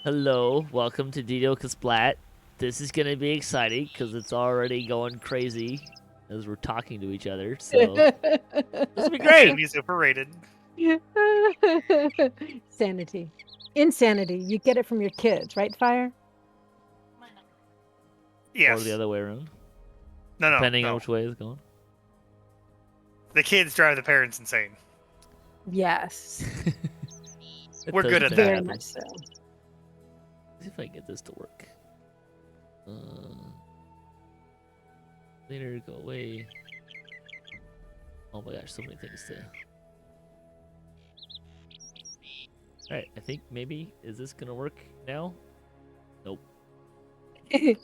Hello, welcome to DDOCaSplat. This is gonna be exciting because it's already going crazy as we're talking to each other. So this will be great. Enemies overrated. Sanity. Insanity. You get it from your kids, right, Fire? Yes. Or the other way around, No, depending on no. which way it's going. The kids drive the parents insane. Yes. It We're does good at tend to that. Very happen. much so. See if I can get this to work. Later, go away. Oh my gosh, so many things to. Alright, I think maybe. Is this gonna work now? Nope. I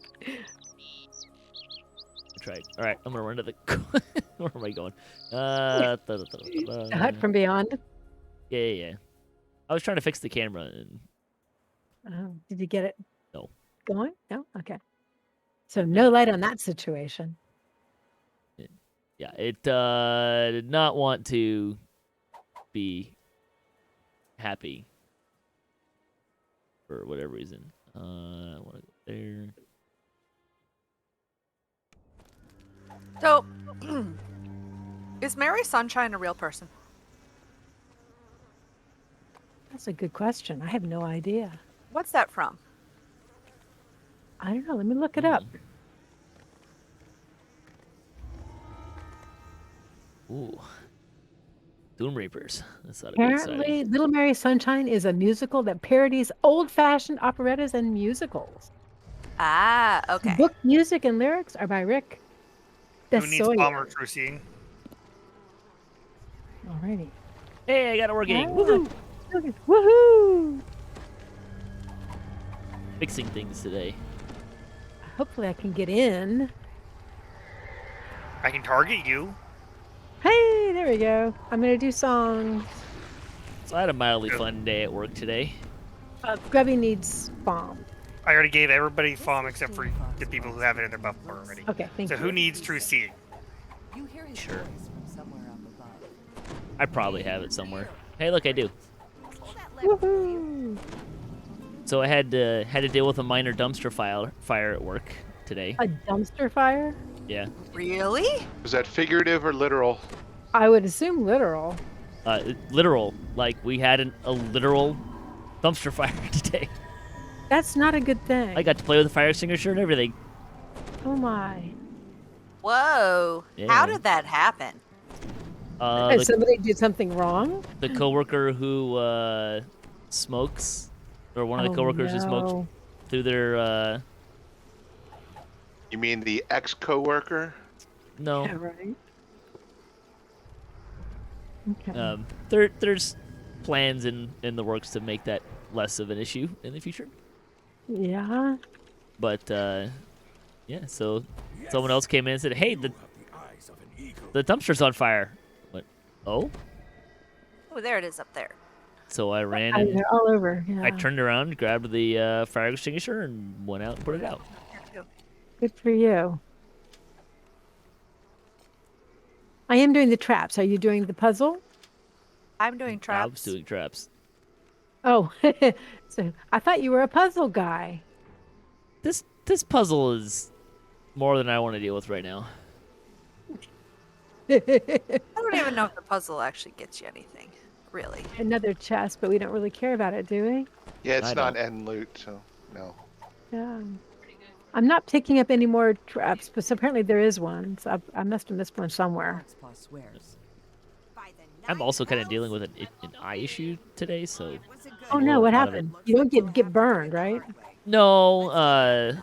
tried. Alright, I'm gonna run to the. Where am I going? The hut from beyond. Yeah. I was trying to fix the camera and Did you get it? No. Going? No? Okay. So no light on that situation. yeah, it did not want to be happy for whatever reason. I want to go there. So, is Mary Sunshine a real person? That's a good question. I have no idea. What's that from? I don't know. Let me look it up. Ooh. Doom Reapers. That's not a good sign. Apparently, Little Mary Sunshine is a musical that parodies old-fashioned operettas and musicals. Ah, okay. The book music and lyrics are by Rick Who needs Desoyer. Palmer True Seeing? Alrighty. Hey, I got it working. Ah. Woohoo! Okay. Woohoo! Fixing things today. Hopefully I can get in. I can target you. Hey, there we go. I'm going to do songs. So I had a mildly fun day at work today. Grubby needs bomb. I already gave everybody FOM except for the people who have it in their buff bar already. Okay, thank So you. who needs True Seeing? You hear his Sure. voice from somewhere up above. I probably have it somewhere. Hey, look, I do. Woohoo! So I had to deal with a minor dumpster fire at work today. A dumpster fire? Yeah. Really? Was that figurative or literal? I would assume literal. Literal. Like, we had a literal dumpster fire today. That's not a good thing. I got to play with a fire extinguisher and everything. Oh my. Whoa. Yeah. How did that happen? Somebody did something wrong? The coworker who smokes, or one of the coworkers who smoked through their You mean the ex-coworker? no. Yeah, right. Okay. There's plans in the works to make that less of an issue in the future. Yeah. But yeah, so someone else came in and said, "Hey, the dumpster's on fire." What? Oh? Oh, there it is up there. So I ran Oh, and they're all over. Yeah. I turned around, grabbed the fire extinguisher, and went out and put it out. Good for you. I am doing the traps. Are you doing the puzzle? I'm doing I was traps. doing traps. Oh, so I thought you were a puzzle guy. This puzzle is more than I want to deal with right now. I don't even know if the puzzle actually gets you anything. Really. Another chest, but we don't really care about it, do we? Yeah, it's I not don't. end loot, so no. Yeah. I'm not picking up any more traps, but apparently there is one. So I must have missed one somewhere. Spa swears. I'm also kind of dealing with an eye issue today, so. Oh no, what out of it. happened? You don't get burned, right? No, I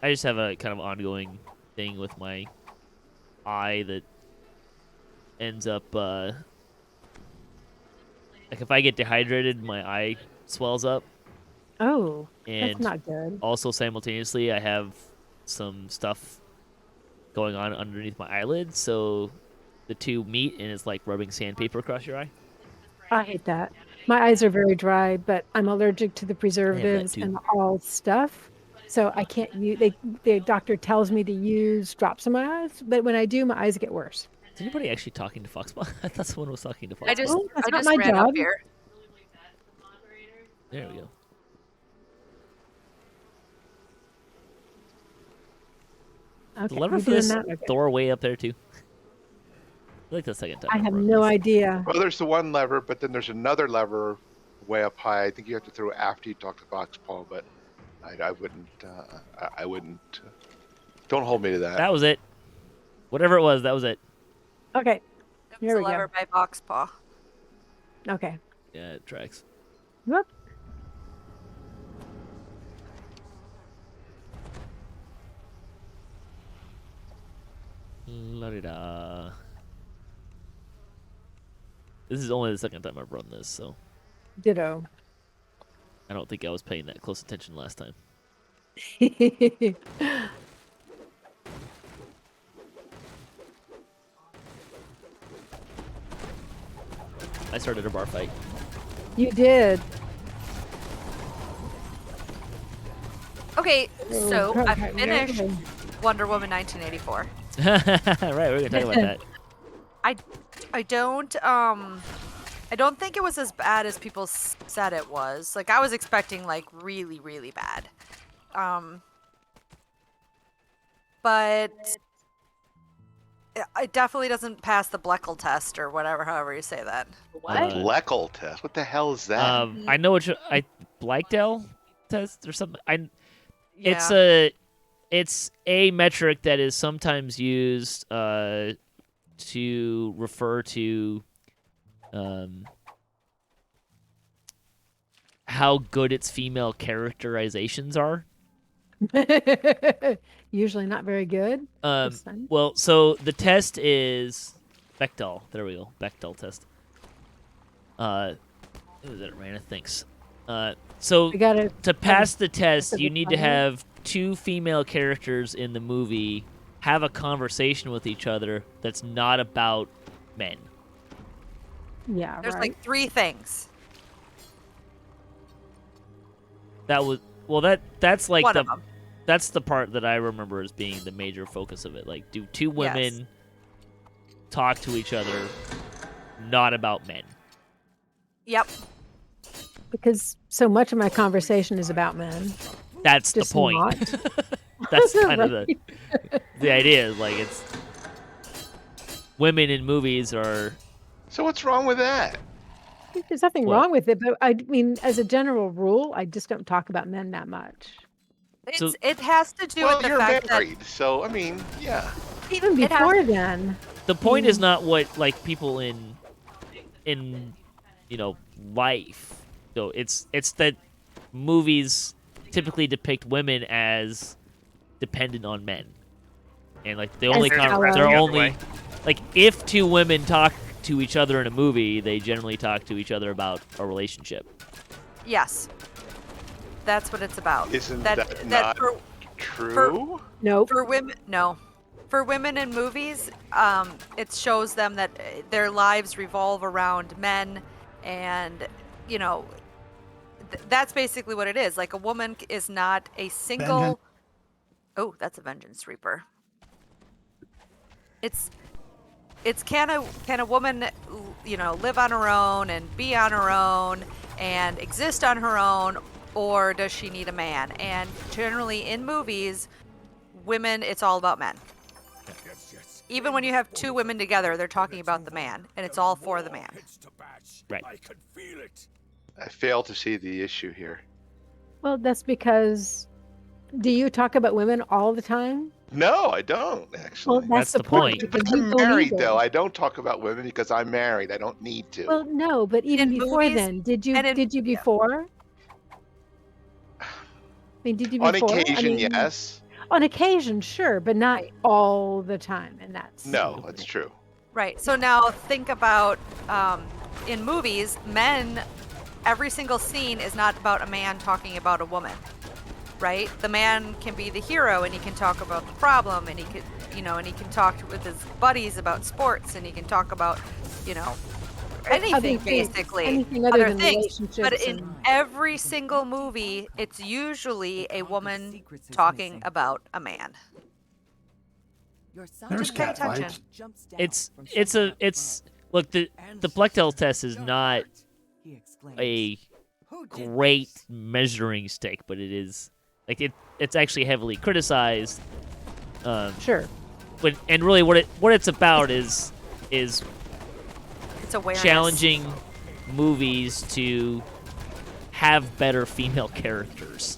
just have a kind of ongoing thing with my eye that ends up, like if I get dehydrated, my eye swells up. Oh, And that's not good. also simultaneously, I have some stuff going on underneath my eyelid, so the two meet, and it's like rubbing sandpaper across your eye. I hate that. My eyes are very dry, but I'm allergic to the preservatives too. and all stuff. So I can't use. The doctor tells me to use drops in my eyes, but when I do, my eyes get worse. Is anybody actually talking to Foxbot? I thought someone was talking to Foxbot. I just Oh, that's I not just my ran job. up here. There we go. Okay, The lever we're for doing this that. Okay. Thor way up there too. I like the second time. I have running no this. idea. Well, there's the one lever, but then there's another lever way up high. I think you have to throw it after you talk to Box Paul, but I wouldn't. I wouldn't. Don't hold me to that. That was it. Whatever it was, that was it. Okay. It Here was we a lever go. by Box Paw. Okay. Yeah, it tracks. Whoop. La-di-da. This is only the second time I've run this, so Ditto. I don't think I was paying that close attention last time. I started a bar fight. You did. Okay, so I okay, finished okay. Wonder Woman 1984. Right, we're gonna talk about that. I don't think it was as bad as people said it was. Like I was expecting like really, really bad. But it definitely doesn't pass the Bleckel test or whatever, however you say that. What? Bleckel test. What the hell is that? I know what Blackdell test or something. Yeah. It's a metric that is sometimes used to refer to how good its female characterizations are. Usually not very good. This time. Well, so the test is Bechdel. There we go. Bechdel test. Who was it? Rana thinks. So We gotta to pass the test, to you the need to final. have two female characters in the movie have a conversation with each other that's not about men. Yeah, There's right. like 3 things. That was that's like One the of them. that's the part that I remember as being the major focus of it. Like, do two women talk to each other, not about men? Yep. Because so much of my conversation is about men. That's the Just point. not. That's kind of Right. the idea. Is like it's women in movies are So what's wrong with that? There's nothing What? wrong with it, but I mean, as a general rule, I just don't talk about men that much. It has to do Well, with the you're fact married, so I mean, yeah. Even It has- before then. the point is not what like people in life. So it's that movies typically depict women as dependent on men, and like the only As they're allies. The other only way. like if two women talk to each other in a movie, they generally talk to each other about a relationship. yes. That's what it's about. Isn't that that not for, true? Nope. for women no. For women in movies, it shows them that their lives revolve around men, and that's basically what it is. Like a woman is not a single. Vengeance. Oh, that's a vengeance reaper. It's can a woman live on her own and be on her own and exist on her own, or does she need a man? And generally in movies, women, it's all about men. Even when you have two women together, they're talking about the man, and it's all for the man. Right. I fail to see the issue here. Well, that's because. Do you talk about women all the time? No, I don't Well, actually. that's the the point. point. because But you I'm don't married either. though. I don't talk about women because I'm married. I don't need to. Well, no, but even In before movies then, did you? and in- Did you yeah. before? I mean, did you On before? I occasion, mean, yes. On occasion, sure, but not Right. all the time, and that's No, that's true. Right. So now think about in movies, men. Every single scene is not about a man talking about a woman, right? The man can be the hero, and he can talk about the problem, and he could, and he can talk with his buddies about sports, and he can talk about, anything things, basically, anything other than things. relationships. But in and- every single movie, it's usually a woman talking about a man. There's Just pay cat attention. fights. It's look the Bechdel test is not a great measuring stick, but it is like it's actually heavily criticized. Sure. But and really what it's about is It's awareness. challenging movies to have better female characters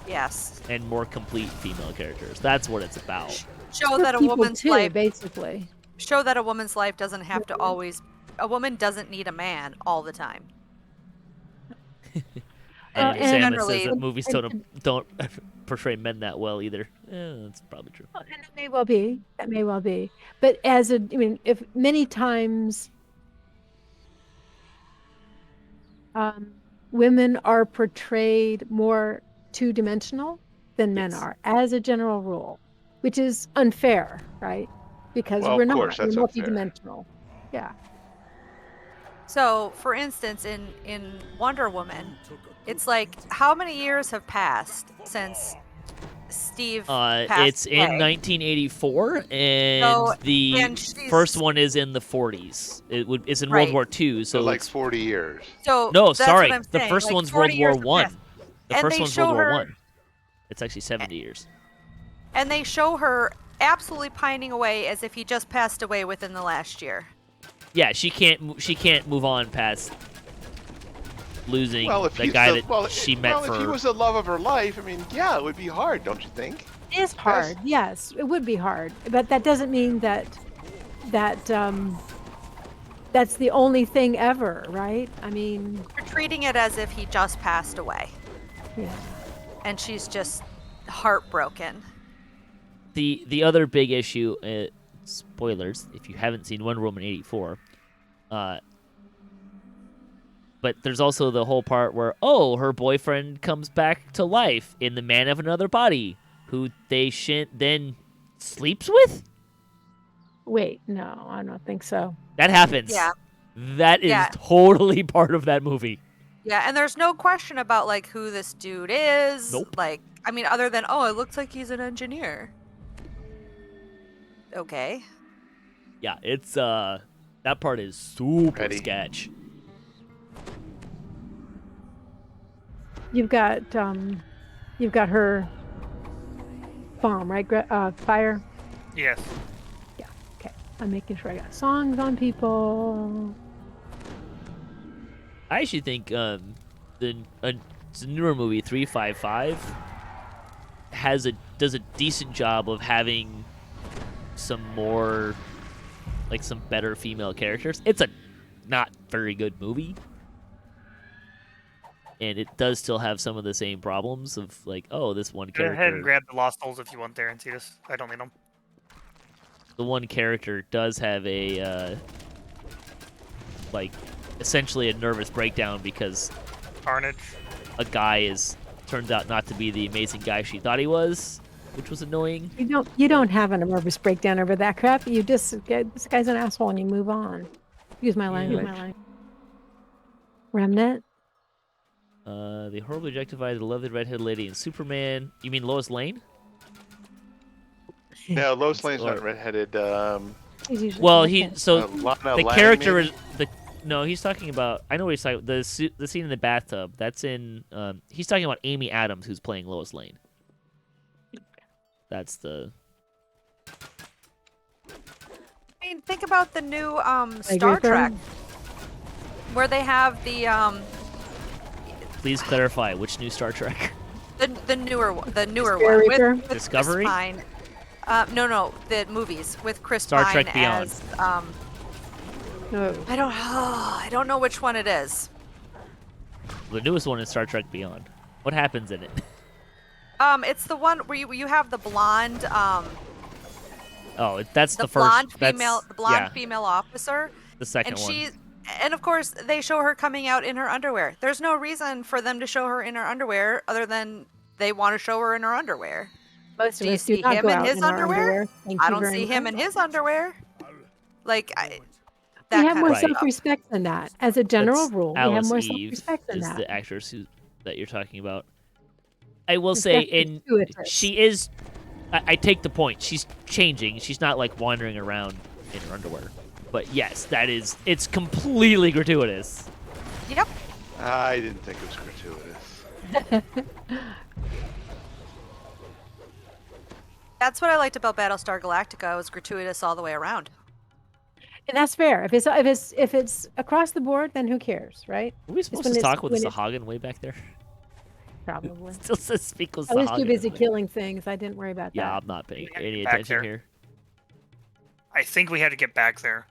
Yes. and more complete female characters. That's what it's about. Show For that a people woman's too, life. basically. Show that a woman's life doesn't have to always. A woman doesn't need a man all the time. And and Sam generally- says that movies don't portray men that well either. That's probably true. Well, and that may well be. That may well be. But if many times women are portrayed more two-dimensional than men Yes. are, as a general rule, which is unfair, right? Because Well, we're of not. course, that's we're unfair. multidimensional. Yeah. So, for instance, in Wonder Woman, it's like how many years have passed since Steve passed It's in away? 1984, and So- the and she's- first one is in the 40s. It's in Right. World War II, So so like it's, 40 years. So no, that's sorry, what I'm the saying, first like one's 40 World War years have One. passed. The And first they one's show World War her- One. It's actually 70 years. And they show her absolutely pining away as if he just passed away within the last year. Yeah, she can't move on past losing Well, if the he's guy the, that well, she it- met well, for. if he was the love of her life, I mean, yeah, it would be hard, don't you think? It is hard. Yes, it would be hard. But that doesn't mean that that's the only thing ever, right? I mean, We're treating it as if he just passed away. yeah. And she's just heartbroken. The other big issue, spoilers if you haven't seen Wonder Woman 84, but there's also the whole part where her boyfriend comes back to life in the man of another body, who they then sleeps with. Wait, no, I don't think so. That happens. Yeah. That is Yeah. totally part of that movie. Yeah, and there's no question about like who this dude is. Nope. Like, I mean, other than it looks like he's an engineer. Okay. Yeah, it's that part is super Ready. sketch. You've got her bomb, right? Fire. Yes. Okay, I'm making sure I got songs on people. I actually think it's a newer movie, 355, does a decent job of having some more, like some better female characters. It's a not very good movie, and it does still have some of the same problems of like, this one Go ahead and character, grab the Lost Souls if you want there and see this. I don't need them. the one character does have a like essentially a nervous breakdown because Carnage. a guy turns out not to be the amazing guy she thought he was, which was annoying. You don't have a nervous breakdown over that crap. You just get this guy's an asshole and you move on. Use my language. Remnant. They horribly objectified the lovely redheaded lady in Superman. You mean Lois Lane? No, Lois Lane's Or- not redheaded. He's usually Well, innocent. Lana the Lang, character maybe? is no. He's talking about. I know what he's talking. The scene in the bathtub. That's in. He's talking about Amy Adams, who's playing Lois Lane. That's the. I mean, think about the new agree Star with her. Trek, where they have the Please clarify which new Star Trek. the newer one Discovery Reaper? with Discovery? Chris Pine. No, the movies with Chris Star Pine Trek Beyond. as No. I don't know which one it is. The newest one is Star Trek Beyond. What happens in it? It's the one where you have the blonde Oh, that's the, the first. blonde that's, female the blonde yeah, female officer, the second and one. and of course they show her coming out in her underwear. There's no reason for them to show her in her underwear other than they want to show her in her underwear. Most Do of you us do see not him go in out his in our underwear? Thank I you don't very see him much. in his underwear. Like We that have kind more of stuff. self-respect than that. As a general That's rule, we Alice have more Eve self-respect than is that. the actress that you're talking about. I will It's say, definitely and gratuitous. she is. I take the point. She's changing. She's not like wandering around in her underwear. But yes, it's completely gratuitous. Yep. I didn't think it was gratuitous. That's what I liked about Battlestar Galactica. It was gratuitous all the way around. And that's fair. If it's across the board, then who cares, right? Were we It's supposed when to it's- talk with the when it's- Sahagin way back there? Probably. Still says speak with I was too Sahagin. busy killing things. I didn't worry about Yeah, that. I'm not paying We had to any get back attention there. here. I think we had to get back there.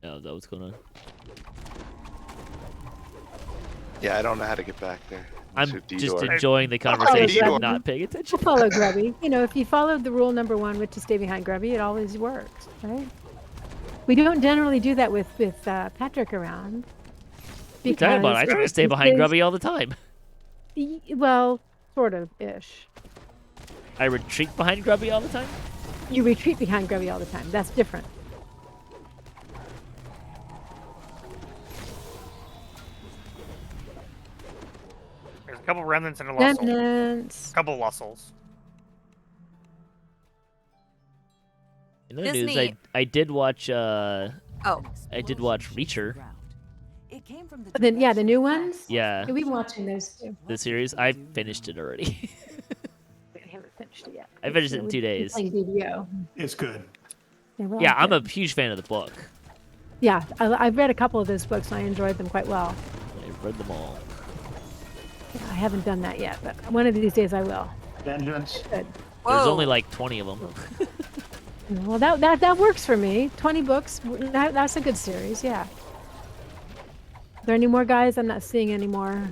No, is that what's going on? Yeah, I don't know how to get back there. I'm So just DDOR. enjoying the follow conversation Grubby. and not paying attention. We'll follow Grubby. You know, if you followed the rule number 1, which is stay behind Grubby, it always works, right? We don't generally do that with Patrick around. What are you talking about? I try to stay behind Grubby all the time. Well, sort of ish. I retreat behind Grubby all the time. You retreat behind Grubby all the time. That's different. There's a couple remnants and a Lussel. Remnants. A couple Lussels. In other news, Disney- I did watch Oh, I did watch Reacher, It came from the Then yeah, the new direction of ones. yeah, Yeah, we've been watching those too. the series. I finished it already. We haven't finished it yet. I finished it in We- 2 we days. played DDO. It's good. They were all Yeah, I'm good. a huge fan of the book. Yeah, I've read a couple of those books and I enjoyed them quite well. I've read them all. I haven't done that yet, but one of these days I will. Vengeance. Good. whoa. There's only like 20 of them. Well, that works for me. 20 books. That's a good series. Yeah. Are there any more guys? I'm not seeing any more.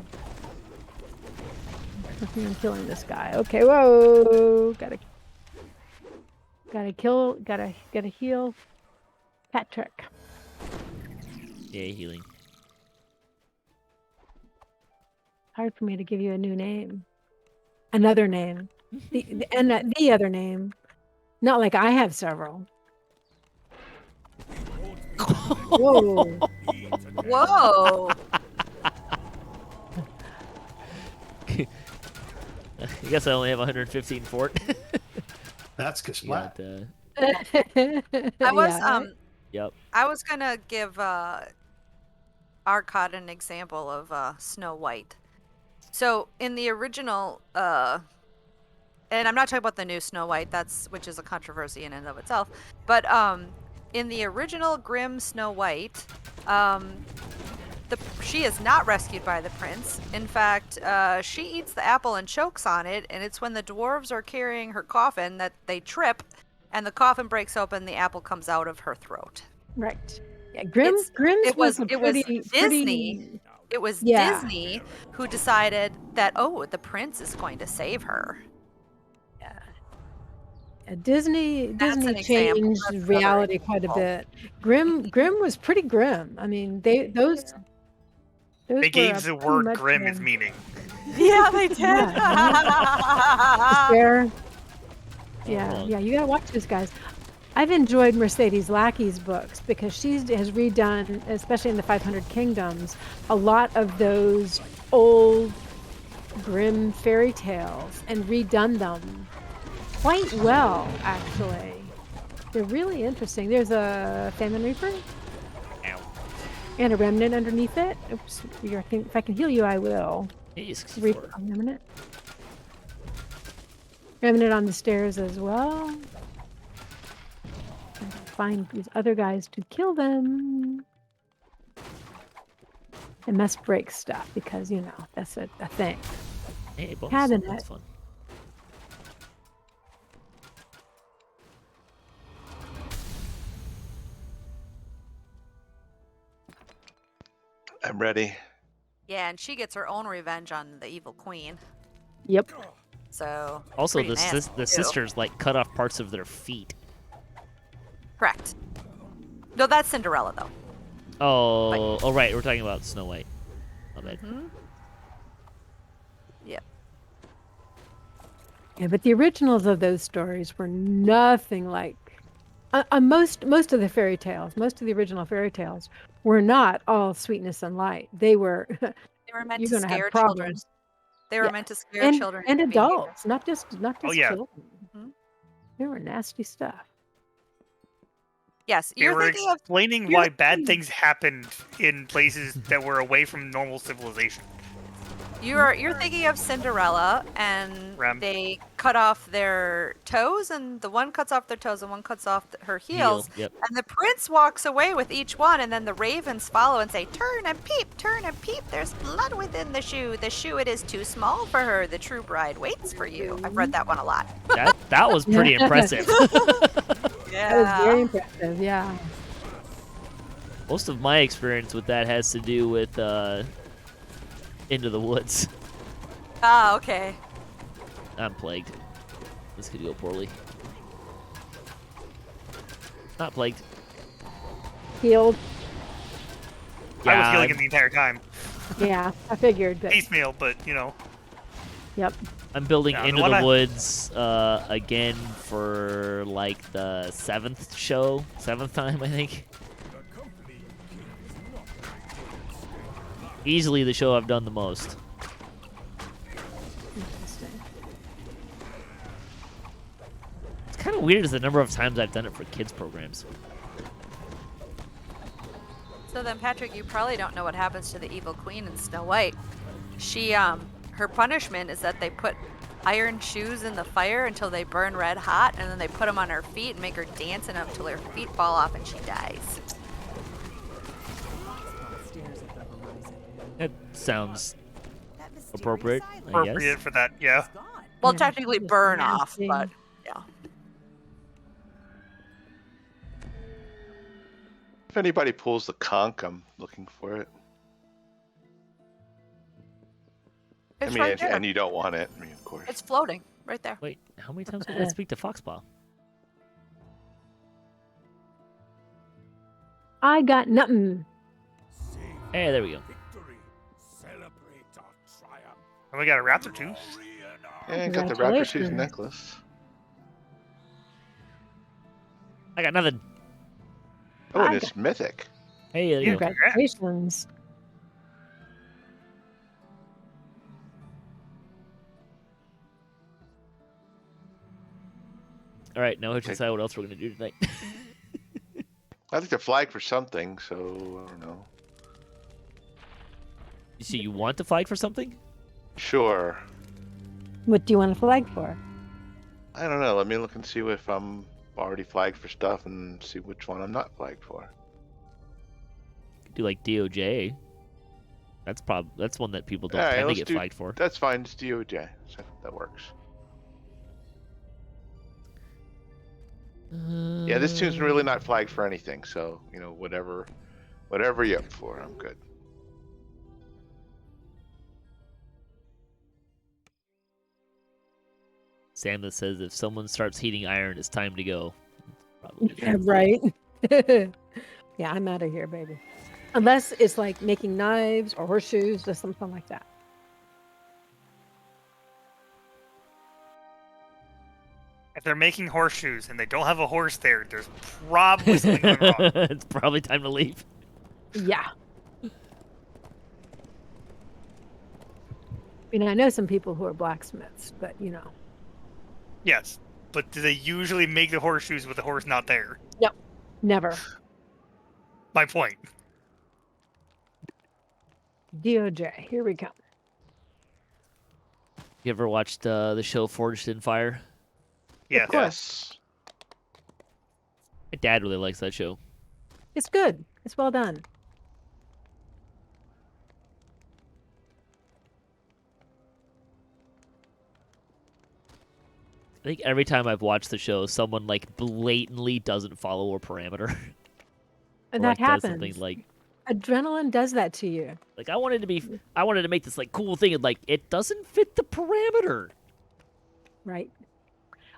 I'm killing this guy. Okay. Whoa. Gotta kill. Gotta heal. Patrick. Yeah, healing. Hard for me to give you a new name. Another name. The other name. Not like I have several. Whoa. Whoa. I guess I only have 115 fort. That's Kasplat. I was Yeah. Yep. I was gonna give Arcot an example of Snow White. So in the original, and I'm not talking about the new Snow White, which is a controversy in and of itself, but in the original Grimm Snow White, she is not rescued by the prince. In fact, she eats the apple and chokes on it, and it's when the dwarves are carrying her coffin that they trip, and the coffin breaks open, the apple comes out of her throat. Right. Yeah, Grimm's It was a it was pretty, Disney. It was Yeah. Disney who decided that, oh, the prince is going to save her. Disney That's an example. changed That's another reality quite a bit. Grimm was pretty grim. I mean, those They were gave the pretty word much grim grim. its meaning. Yeah, they did. Despair. Yeah, Well- yeah, you gotta watch this, guys. I've enjoyed Mercedes Lackey's books because she has redone, especially in the 500 Kingdoms, a lot of those old grim fairy tales and redone them quite well, actually. They're really interesting. There's a Famine Reaper Ow. and a remnant underneath it. Oops, if I can heal you, I will. Jeez, Reaper, a remnant. Remnant on the stairs as well. And find these other guys to kill them. I must break stuff because, you know, that's a thing. Hey, bonus. Cabinet. That's fun. I'm ready. Yeah, and she gets her own revenge on the evil queen. Yep. So Also, pretty nasty, the too. sisters like cut off parts of their feet. Correct. No, that's Cinderella though. Oh, right. We're talking about Snow White. My bad. Yep. Yeah, but the originals of those stories were nothing like most of the fairy tales. Most of the original fairy tales were not all sweetness and light. They were They were meant you're to gonna have scare children. problems. They were Yeah. meant to scare and children and into behavior. adults, not just Oh, yeah. children. Mhm. They were nasty stuff. Yes, They you're were thinking of explaining you're why bad thinking- things happened in places that were away from normal civilization. you're thinking of Cinderella, and Rem. they cut off their toes, and the one cuts off their toes, and one cuts off her heels, Yep. and the prince walks away with each one, and then the ravens follow and say, "Turn and peep, there's blood within the shoe. The shoe, it is too small for her. The true bride waits for you." I've read that one a lot. That was pretty impressive. Yeah. That was very impressive. Yeah. Most of my experience with that has to do with Into the Woods. Ah, okay. I'm plagued. This could go poorly. Not plagued. Healed. I was healing I'm- him the entire time. Yeah, I figured. But, Piecemeal, but yep. I'm building Yeah, the Into one the I- Woods again for like the seventh time, I think. Easily the show I've done the most. Interesting. It's kind of weird as the number of times I've done it for kids programs. So then, Patrick, you probably don't know what happens to the evil queen in Snow White. She, her punishment is that they put iron shoes in the fire until they burn red hot, and then they put them on her feet and make her dance in them until her feet fall off and she dies. Stares at the horizon. That sounds That mysterious appropriate, island I appropriate guess. for that. Yeah. is gone. Well, Yeah, technically just burn off, dancing. but yeah. If anybody pulls the conch, I'm looking for it. It's I mean, right there. and you don't want it. I mean, of course. It's floating right there. Wait, how many times did I speak to Foxpaw? I got nothing. Hey, there we go. And we got a raptor too. And got the raptor shoes Congratulations. necklace. I got nothing. Oh, and I it's mythic. Hey, there you go. Congratulations. All right, now we have to decide what else we're gonna do tonight. I think they're flagged for something, so I don't know. You see, you want to flag for something? Sure. What do you want to flag for? I don't know. Let me look and see if I'm already flagged for stuff and see which one I'm not flagged for. Do like DOJ. That's one that people don't All right, tend to let's get do- flagged for. That's fine. It's DOJ. So that works. Yeah, this tune's really not flagged for anything. So, you know, whatever you're up for, I'm good. Sam that says if someone starts heating iron, it's time to go. Probably true. Yeah, right. Yeah, I'm out of here, baby. Unless it's like making knives or horseshoes or something like that. If they're making horseshoes and they don't have a horse there, there's probably something going wrong. It's probably time to leave. Yeah. You know, I know some people who are blacksmiths, but you know, Yes, but do they usually make the horseshoes with the horse not there? never. My point. DOJ, here we come. You ever watched the show Forged in Fire? Yes. Yes. My dad really likes that show. It's good. It's well done. I think every time I've watched the show, someone like blatantly doesn't follow a parameter. And Or, that like, does something happens. like Adrenaline does that to you. I wanted to make this like cool thing, and like it doesn't fit the parameter. Right.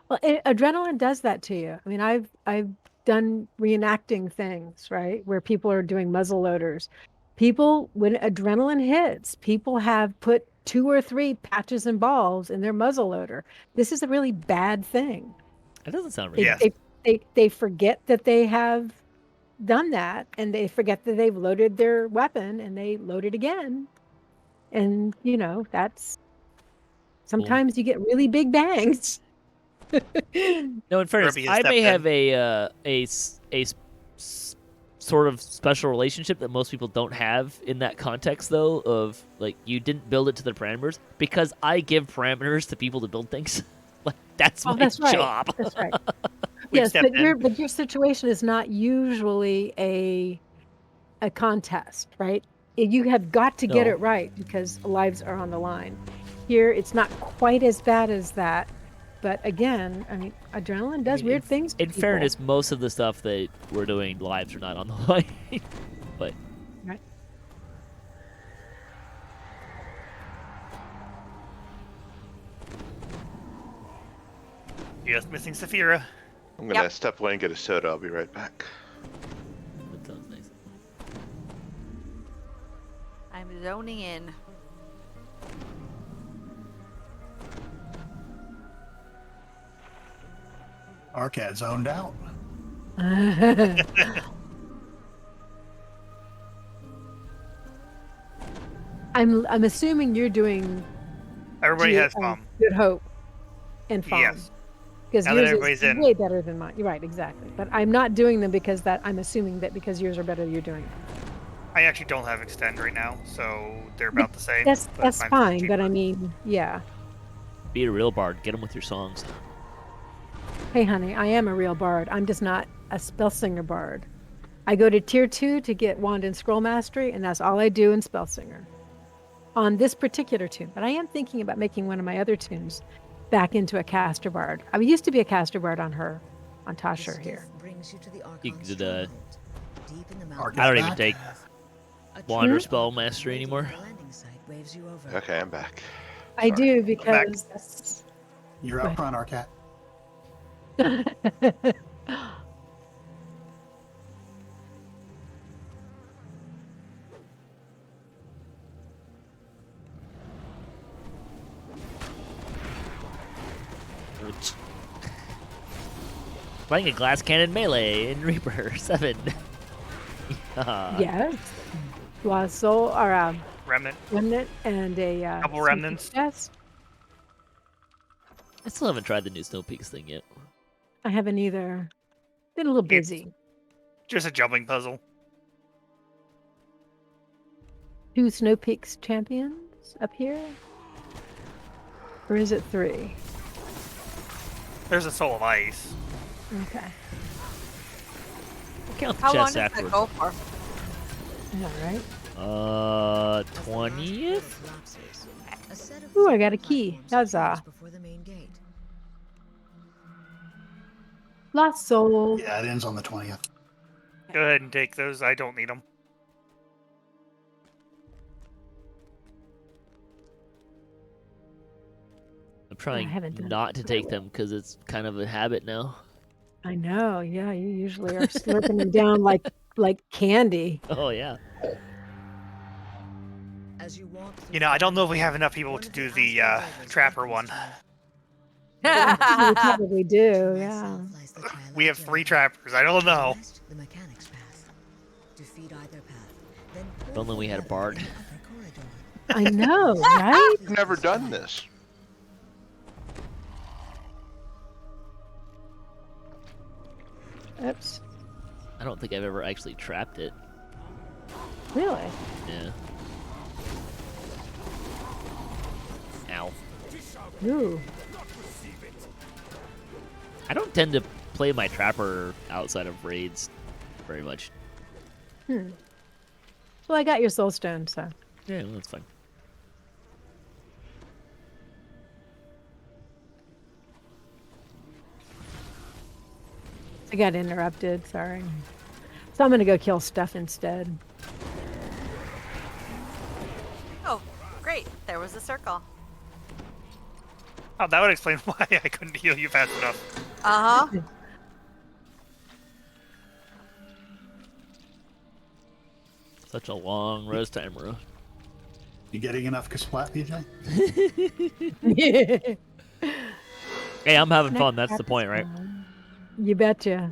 Well, adrenaline does that to you. I mean, I've done reenacting things, right, where people are doing muzzle loaders. People, when adrenaline hits, people have put 2 or 3 patches and balls in their muzzle loader. This is a really bad thing. That doesn't sound They, right. Yes. they forget that they have done that, and they forget that they've loaded their weapon, and they load it again. And you know, that's sometimes you get really big bangs. No, in fairness, Kirby has I may stepped have a sort of special relationship that most people don't have in that context, though, of like you didn't build it to the parameters, because I give parameters to people to build things. Like that's my That's right. job. That's right. We've Yes, stepped in. but your situation is not usually a contest, right? You have got to get No. it right because lives are on the line. Here, it's not quite as bad as that, but again, I mean, adrenaline does weird things to In people. fairness, most of the stuff that we're doing, lives are not on the line. But Right. Just missing Saphira. I'm gonna Yep. step away and get a soda. I'll be right back. that sounds nice. I'm zoning in. Arcad zoned out. I'm assuming you're doing Everybody has bomb. Good Hope and Fawn. Yes. Because Now that yours everybody's is in. way better than mine. You're right, exactly. But I'm not doing them because that I'm assuming that because yours are better, you're doing it. I actually don't have extend right now, so they're about the same. That's but that's mine's fine, cheaper. but I mean, yeah. Be a real bard. Get them with your songs. Hey, honey, I am a real bard. I'm just not a spell singer bard. I go to tier 2 to get wand and scroll mastery, and that's all I do in spell singer. On this particular tune, but I am thinking about making one of my other tunes back into a caster bard. I used to be a caster bard on Tasher here. Brings you to the You Archons could, Trials, deep in the Arcad I don't even back. take A wand or tree spell mastery anymore. at the landing site waves you over. Okay, I'm back. I Sorry. do because that's You're up front, Arcad. Which... Playing a glass cannon melee in Reaper 7. yes. Lost soul or Remnant. remnant and a Couple secret remnants. chest. I still haven't tried the new Snow Peaks thing yet. I haven't either. Been a little It's- busy. Just a jumping puzzle. 2 Snow Peaks champions up here? Or is it 3? There's a soul of ice. Okay. I'll count the How long chests does that afterwards. go for? All right. 20th? A set of Ooh, I got a platforms key. appears Huzzah. before the main gate. Lost soul. Yeah, it ends on the 20th. Go ahead and take those. I don't need them. I'm trying haven't done not to that take yet. them because it's kind of a habit now. I know. Yeah, you usually are slurping them down like candy. Oh, yeah. As you walk through You know, I don't know if we the have enough people to do the trapper one. We probably do. Yeah. We have 3 trappers. I don't know. The mechanics path. Defeat either path. Then If only we had a bard. I know, right? I've never done this. Oops. I don't think I've ever actually trapped it. Really? Yeah. Ow. Ooh. I don't tend to play my trapper outside of raids very much. Well, I got your soul stone, so. Yeah, well, that's fine. I got interrupted. Sorry. So I'm gonna go kill stuff instead. Oh, great. There was a circle. Oh, that would explain why I couldn't heal you fast enough. Uh-huh. Such a long rose timer. You getting enough Kasplat, PJ? Hey, I'm having fun. That's the point, right? You betcha.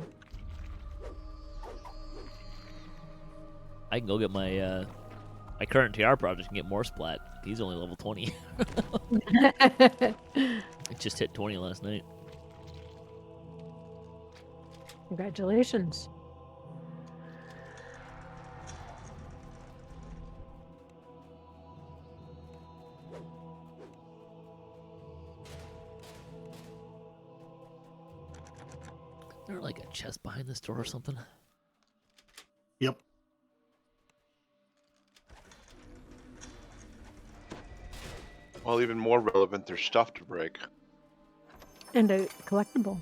I can go get my my current TR project and get more splat. He's only level 20. It just hit 20 last night. Congratulations. there like a chest behind this door or something? Yep. Well, even more relevant, there's stuff to break. And a collectible.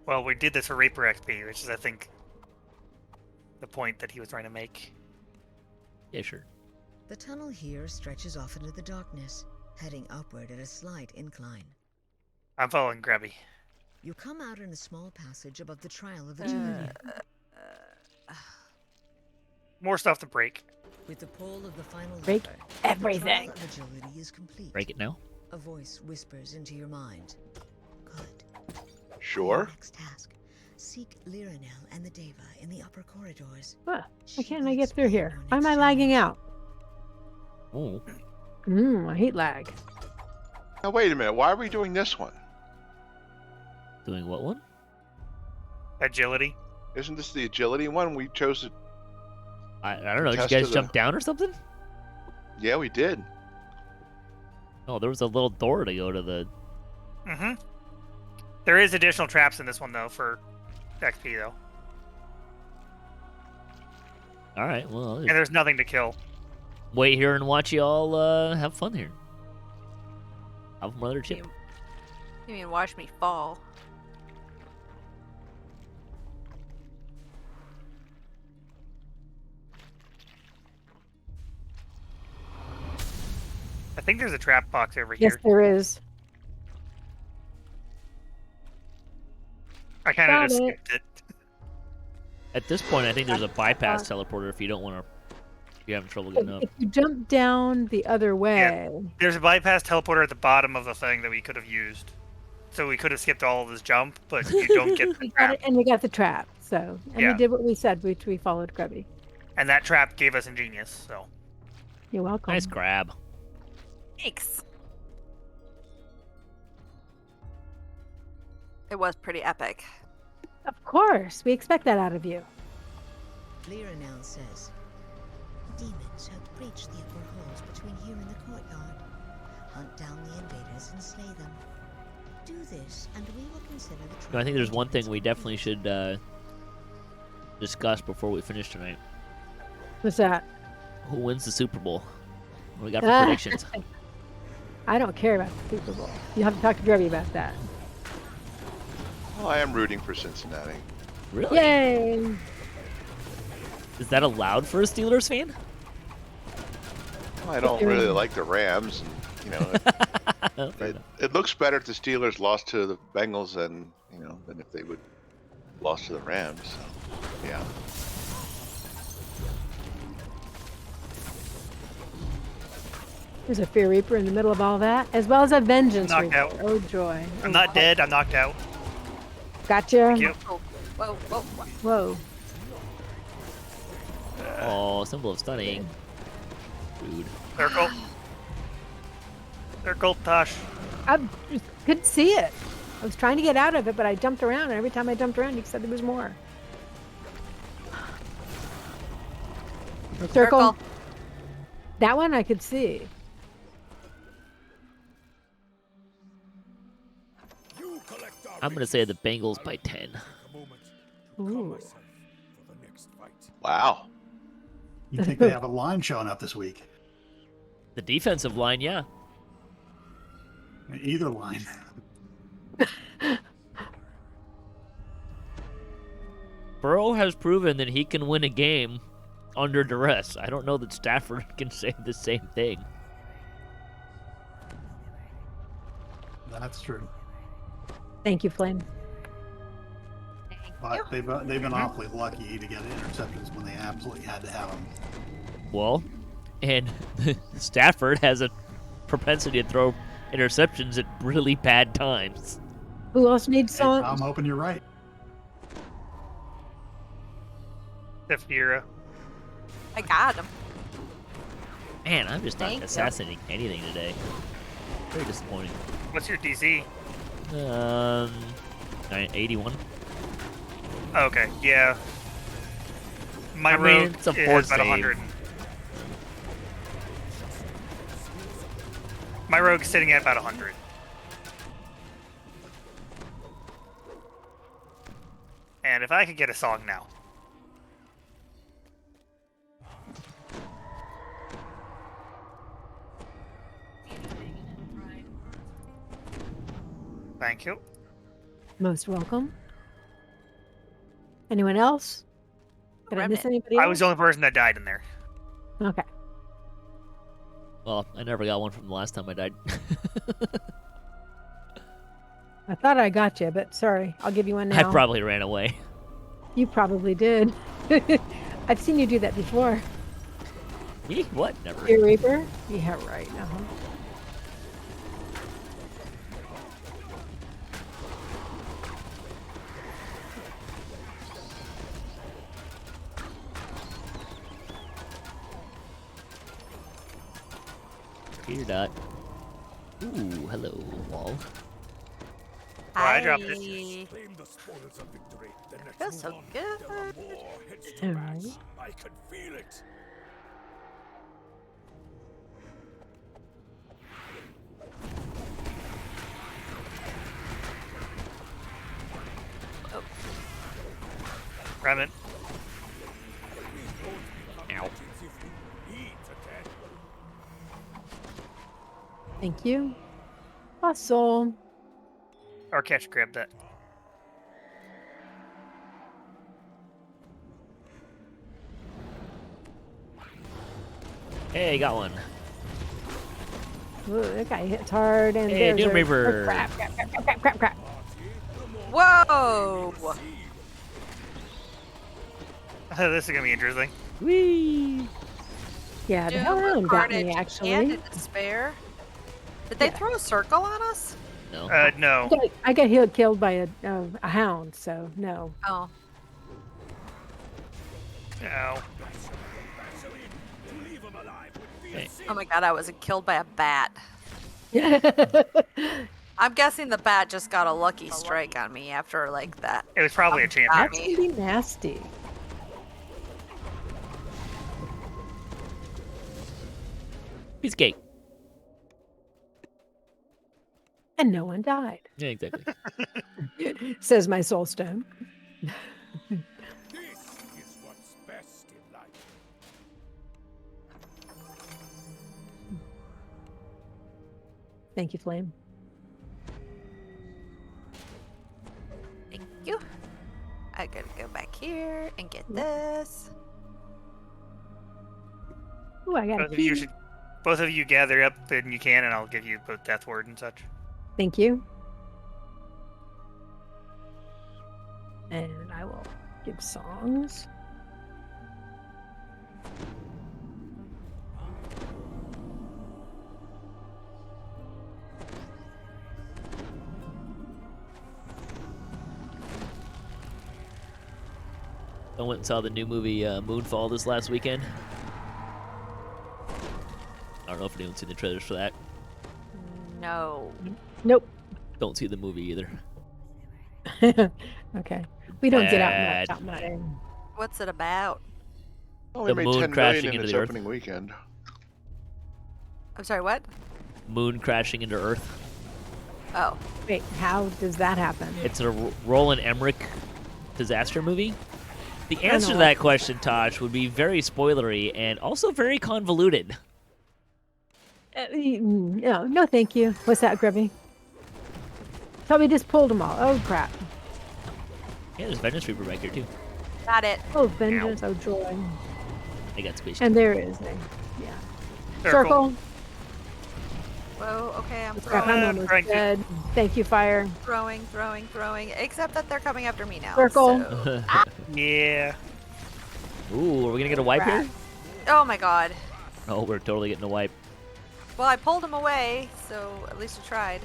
Well, we did this for Reaper XP, which is, I think, the point that he was trying to make. Yeah, sure. The tunnel here stretches off into the darkness, heading upward at a slight incline. I'm following Grubby. You come out in a small passage above the Trial of Agility. More stuff to break. With the pull of the final Break lever, everything. The Trial of Agility is complete. Break it now. A voice whispers into your mind. Good. Sure. Next task. Seek Liranel and the Deva in the upper corridors. Why She can't I leads get through by here? your Why am I next lagging generation. out? Oh, I hate lag. Now wait a minute. Why are we doing this one? doing what one? Agility. Isn't this the agility one? We chose it. I don't know. Did you Test guys of the- jump down or something? Yeah, we did. Oh, there was a little door to go to the. Mm-hmm. There is additional traps in this one, though, for XP, though. All right. Well, I'll And just there's nothing to kill. wait here and watch you all have fun here. Have another chip. You mean watch me fall? I think there's a trap box over Yes, here. there is. I kind Got of just it. skipped it. At this point, I think there's a bypass teleporter if you don't want to. If you're having trouble getting up. If you jump down the other way, There's a bypass teleporter at the bottom of the thing that we could have used. So we could have skipped all of this jump, but you don't get the we got trap. it, and we got the trap. So, and Yeah. we did what we said, which we followed Grubby. And that trap gave us Ingenious, so. You're welcome. Nice grab. Thanks. It was pretty epic. Of course, we expect that out of you. Liranel says, demons have breached the upper halls between here and the courtyard. Hunt down the invaders and slay them. Do this, and we will consider the No, I think there's trial one thing defense we definitely should discuss before we finish tonight. What's that? Who wins the Super Bowl? What do we got for predictions? I don't care about the Super Bowl. You'll have to talk to Grubby about that. Well, I am rooting for Cincinnati. Really? Yay! Is that allowed for a Steelers fan? Well, I don't really like the Rams, and you know, Fair enough. it looks better if the Steelers lost to the Bengals than than if they would lost to the Rams. So, yeah. There's a Fear Reaper in the middle of all that, as well as a Vengeance Knocked Reaper. out. Oh joy! I'm not dead, I'm knocked out. Gotcha. Thank you. Oh, whoa, whoa, whoa. Whoa! Oh, symbol of stunning. Rude. Circle. Circle, Tosh. I just couldn't see it. I was trying to get out of it, but I jumped around, and every time I jumped around, you said there was more. Circle. That one I could see. I'm gonna say the Bengals by 10. Ooh. Wow. You think they have a line showing up this week? The defensive line, yeah. Either line. Burrow has proven that he can win a game under duress. I don't know that Stafford can say the same thing. That's true. Thank you, Flame. But they've been awfully lucky to get interceptions when they absolutely had to have them. Well, and Stafford has a propensity to throw interceptions at really bad times. Who else needs Hey, I'm songs? hoping you're right. Zephyra. I got him. Man, I'm just not Thank you. assassinating anything today. Very disappointing. What's your DC? 81. Okay, yeah. My I mean, rogue it's a is fort about save. 100. My rogue's sitting at about 100. And if I could get a song now. Thank you. Most welcome. Anyone else? Did I miss Remnant. anybody I else? was the only person that died in there. Okay. Well, I never got one from the last time I died. I thought I got you, but sorry. I'll give you one now. I probably ran away. You probably did. I've seen you do that before. Me? What? Never. Fear Reaper? Yeah, right. Uh-huh. Fear dot. Ooh, hello, wall. I dropped it. Claim the spoils of victory. Then let's Feels move so on. good. There are more heads to Alright. mass. I can feel it. Remnant. Ow. Thank you. Hustle. Or catch grabbed that. Hey, got one. Ooh, that guy hits hard. And Hey, there's Doom a- Reaper. oh, crap, crap, crap, crap, crap, crap. Whoa! This is gonna be interesting. Whee! Yeah, the Doom, hell got Carnage, me, and actually. Despair. Did they Yeah. throw a circle on us? No. No. I got killed by a hound, so no. Oh. No. Okay. Oh my god, I was killed by a bat. I'm guessing the bat just got a lucky strike on me after like that. It was probably a champion. That's gonna be nasty. Piece of cake. And no one died, Yeah, exactly. says my soul stone. This is what's best in life. Thank you, Flame. Thank you. I gotta go back here and get this. Ooh, I got a Both of you key. should. Both of you gather up and you can, and I'll give you both death ward and such. Thank you. And I will give songs. I went and saw the new movie Moonfall this last weekend. I don't know if anyone's seen the trailers for that. No. Nope. Don't see the movie either. Okay. We don't get Bad. out much. What's it about? Only The made moon 10 crashing million in into its the Earth. opening weekend. I'm sorry, what? Moon crashing into Earth. Oh. Wait, how does that happen? It's a Roland Emmerich disaster movie. The answer to know. that question, Tosh, would be very spoilery and also very convoluted. No, no, thank you. What's that, Grubby? Thought we just pulled them all. Oh crap! Yeah, there's Vengeance Reaper back here too. Got it. Oh vengeance! Oh joy! I got squished. And there is a circle. Whoa, okay, I'm Crap, throwing, I'm almost Thank you. dead. Thank you, fire. throwing. Except that they're coming after me now. Circle. so- Yeah. Ooh, are we gonna get a wipe here? Oh my god. Oh, we're totally getting a wipe. Well, I pulled him away, so at least I tried.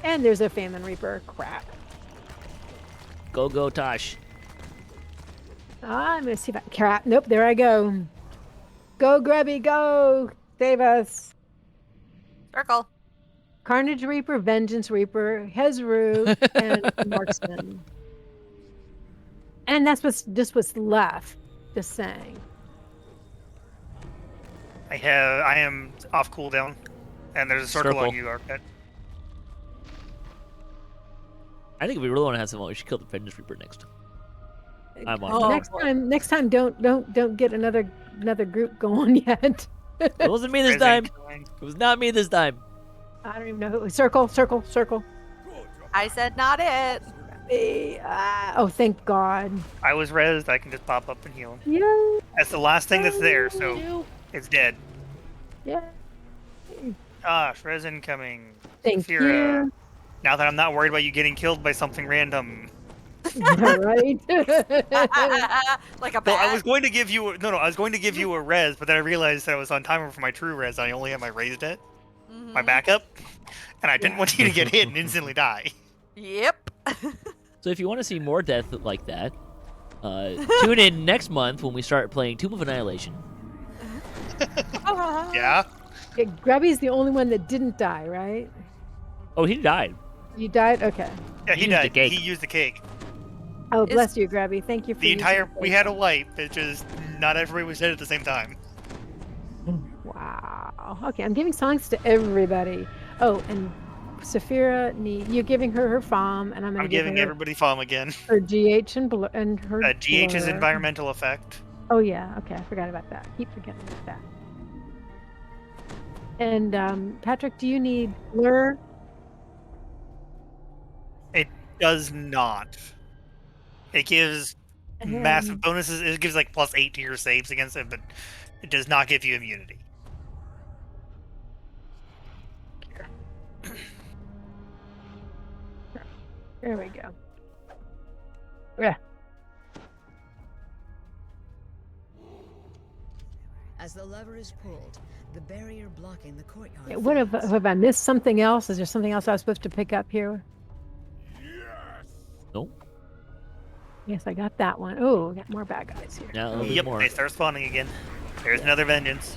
And there's a famine reaper. Crap. Go, go, Tosh. I'm gonna see if I crap. Nope, there I go. Go, Grubby, go! Save us. Circle. Carnage Reaper, Vengeance Reaper, Hezru, and Marksman. And that's what's left. Just saying. I am off cooldown, and there's a circle Circle. on you, Arcade. I think if we really want to have some fun, we should kill the Vengeance Reaper next. I'm on. Oh, Next time, don't get another group going yet. It wasn't me this Risen time. killing. It was not me this time. I don't even know who it was. Circle. I said not it. Oh, thank God. I was rezzed. I can just pop up and heal him. Yeah. That's the last thing that's there, so it's dead. Yeah. Gosh, res incoming. Thank Fira. you. Now that I'm not worried about you getting killed by something random. Yeah, right. Like a Well, I bat. was going to give you I was going to give you a res, but then I realized that I was on timer for my true res. I only had my raised it, my backup, and I didn't want you to get hit and instantly die. Yep. So if you want to see more death like that, tune in next month when we start playing Tomb of Annihilation. Yeah. Yeah, Grubby's the only one that didn't die, right? Oh, he died. You died? Okay. Yeah, he Used the died. cake. He used the cake. Oh, bless you, Grubby. Thank you for The using entire the we cake. had a wipe. It's just not everybody was dead at the same time. Wow. Okay, I'm giving songs to everybody. Oh, and Saphira, you're giving her FOM, and I'm going I'm to give giving her everybody FOM again. her GH and her GH is blur. environmental effect. Oh yeah, okay, I forgot about that. Keep forgetting about that. And Patrick, do you need blur? It does not. It gives massive bonuses. It gives like +8 to your saves against it, but it does not give you immunity. There we go. Yeah. As the lever is pulled, the barrier blocking the courtyard. Yeah, what have I missed something else? Is there something else I was supposed to pick up here? Nope. Yes, I got that one. Oh, we got more bad guys here. Now a little bit Yep, more. they start spawning again. There's another vengeance.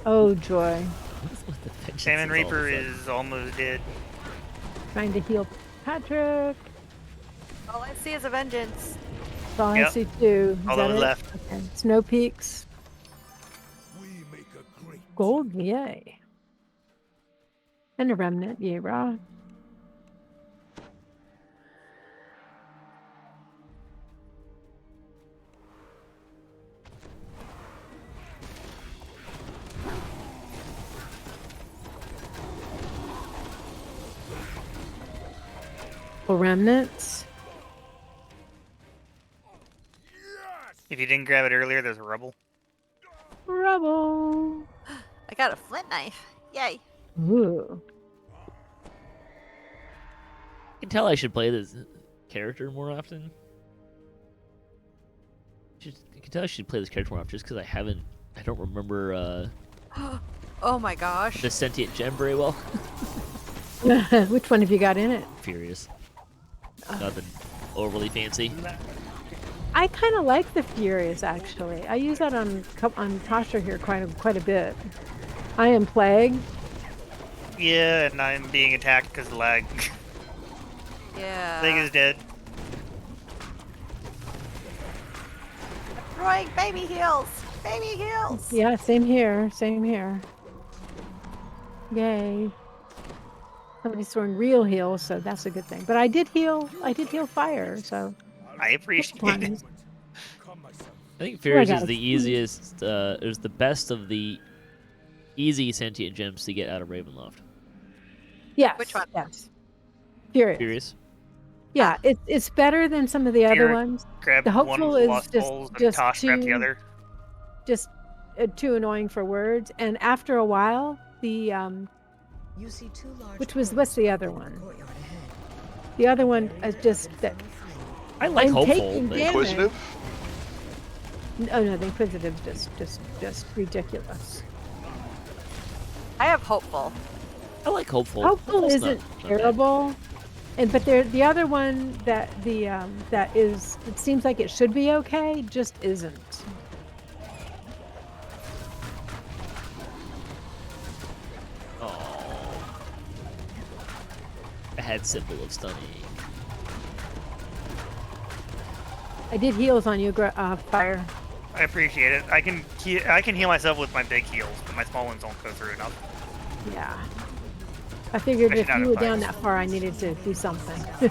Oh joy. What's with the vengeance Salmon all of a Reaper sudden? is almost dead. Trying to heal Patrick. All I see is a vengeance. That's all I Yep. see too. Is All that that was it? left. Okay. Snow peaks. We make a great Gold, yay. And a remnant, yay, raw. Remnants. If you didn't grab it earlier, there's a rubble. Rubble. I got a flint knife. Yay. Ooh. I can tell I should play this character more often. I can tell I should play this character more often just because I don't remember Oh my gosh. the sentient gem very well. Which one have you got in it? Furious. Nothing overly fancy. I kind of like the Furious, actually. I use that on posture here quite a bit. I am plague. Yeah, and I'm being attacked because of lag. Yeah. Thing is dead. Throwing baby heals. Baby heals. Yeah, same here. Same here. Yay. Somebody's throwing real heals, so that's a good thing. But I did heal fire, so. I appreciate it. calm myself. I think Furious got is it. the easiest, is the best of the easy sentient gems to get out of Ravenloft. Yes. Which one? Yes. Furious. Furious. Yeah, it's better than some of the other Fear- ones. Grab The one hopeful is lost just- souls and just Tosh grab the too- other. Just too annoying for words. And after a while, the You see two large what's the other one? The other one is just that. I like I'm Hopeful. taking But damage. Inquisitive? Oh no, the Inquisitive's just ridiculous. I have hopeful. I like Hopeful. Hopeful Hopeful's isn't not bad. terrible, but the other one that that is, it seems like it should be okay, just isn't. Oh. I had symbol of stunning. I did heals on you, fire. I appreciate it. I can heal myself with my big heals, but my small ones don't go through enough. Yeah. I figured if Especially you not were in down fights. that far, I needed to do something. You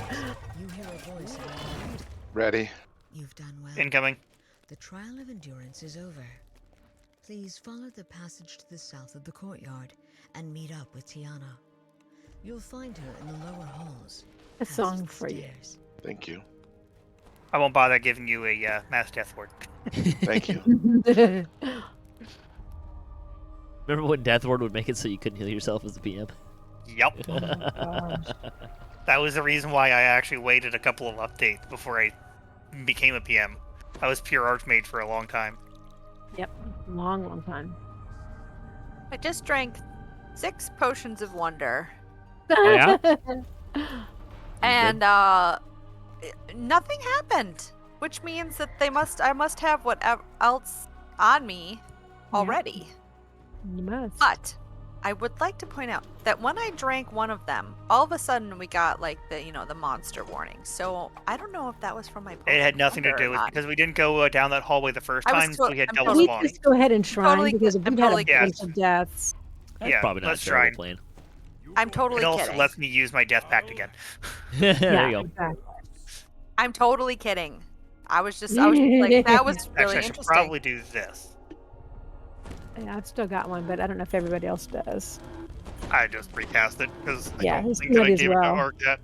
hear a voice in your head. Ready? You've done well. Incoming. The trial of endurance is over. Please follow the passage to the south of the courtyard and meet up with Tiana. You'll find her in the lower halls. A past song the for you. stairs. Thank you. I won't bother giving you a mass death ward. Thank you. Remember when Death Ward would make it so you couldn't heal yourself as a PM? Yup. Oh my gosh. That was the reason why I actually waited a couple of updates before I became a PM. I was pure Archmage for a long time. Yep. Long time. I just drank 6 potions of wonder, yeah? and nothing happened, which means that I must have whatever else on me already. You must. But I would like to point out that when I drank one of them, all of a sudden we got like the monster warning. So I don't know if that was from my potion It had of nothing to wonder do or with not. because we didn't go down that hallway the first I was time, to- so we had I'm double totally- We spawning. just go ahead and shrine Totally- because if I'm we've had totally a kidding. bunch of deaths. That's Yeah, probably not a let's terrible try. plan. I'm totally It also kidding. lets me use my death pact again. there Yeah, you go. exactly. I'm totally kidding. I was just like, that was Actually, really I should interesting. probably do this. Yeah, I've still got one, but I don't know if everybody else does. I just recast it because I Yeah, don't his think that I might as gave it well. to Arc yet.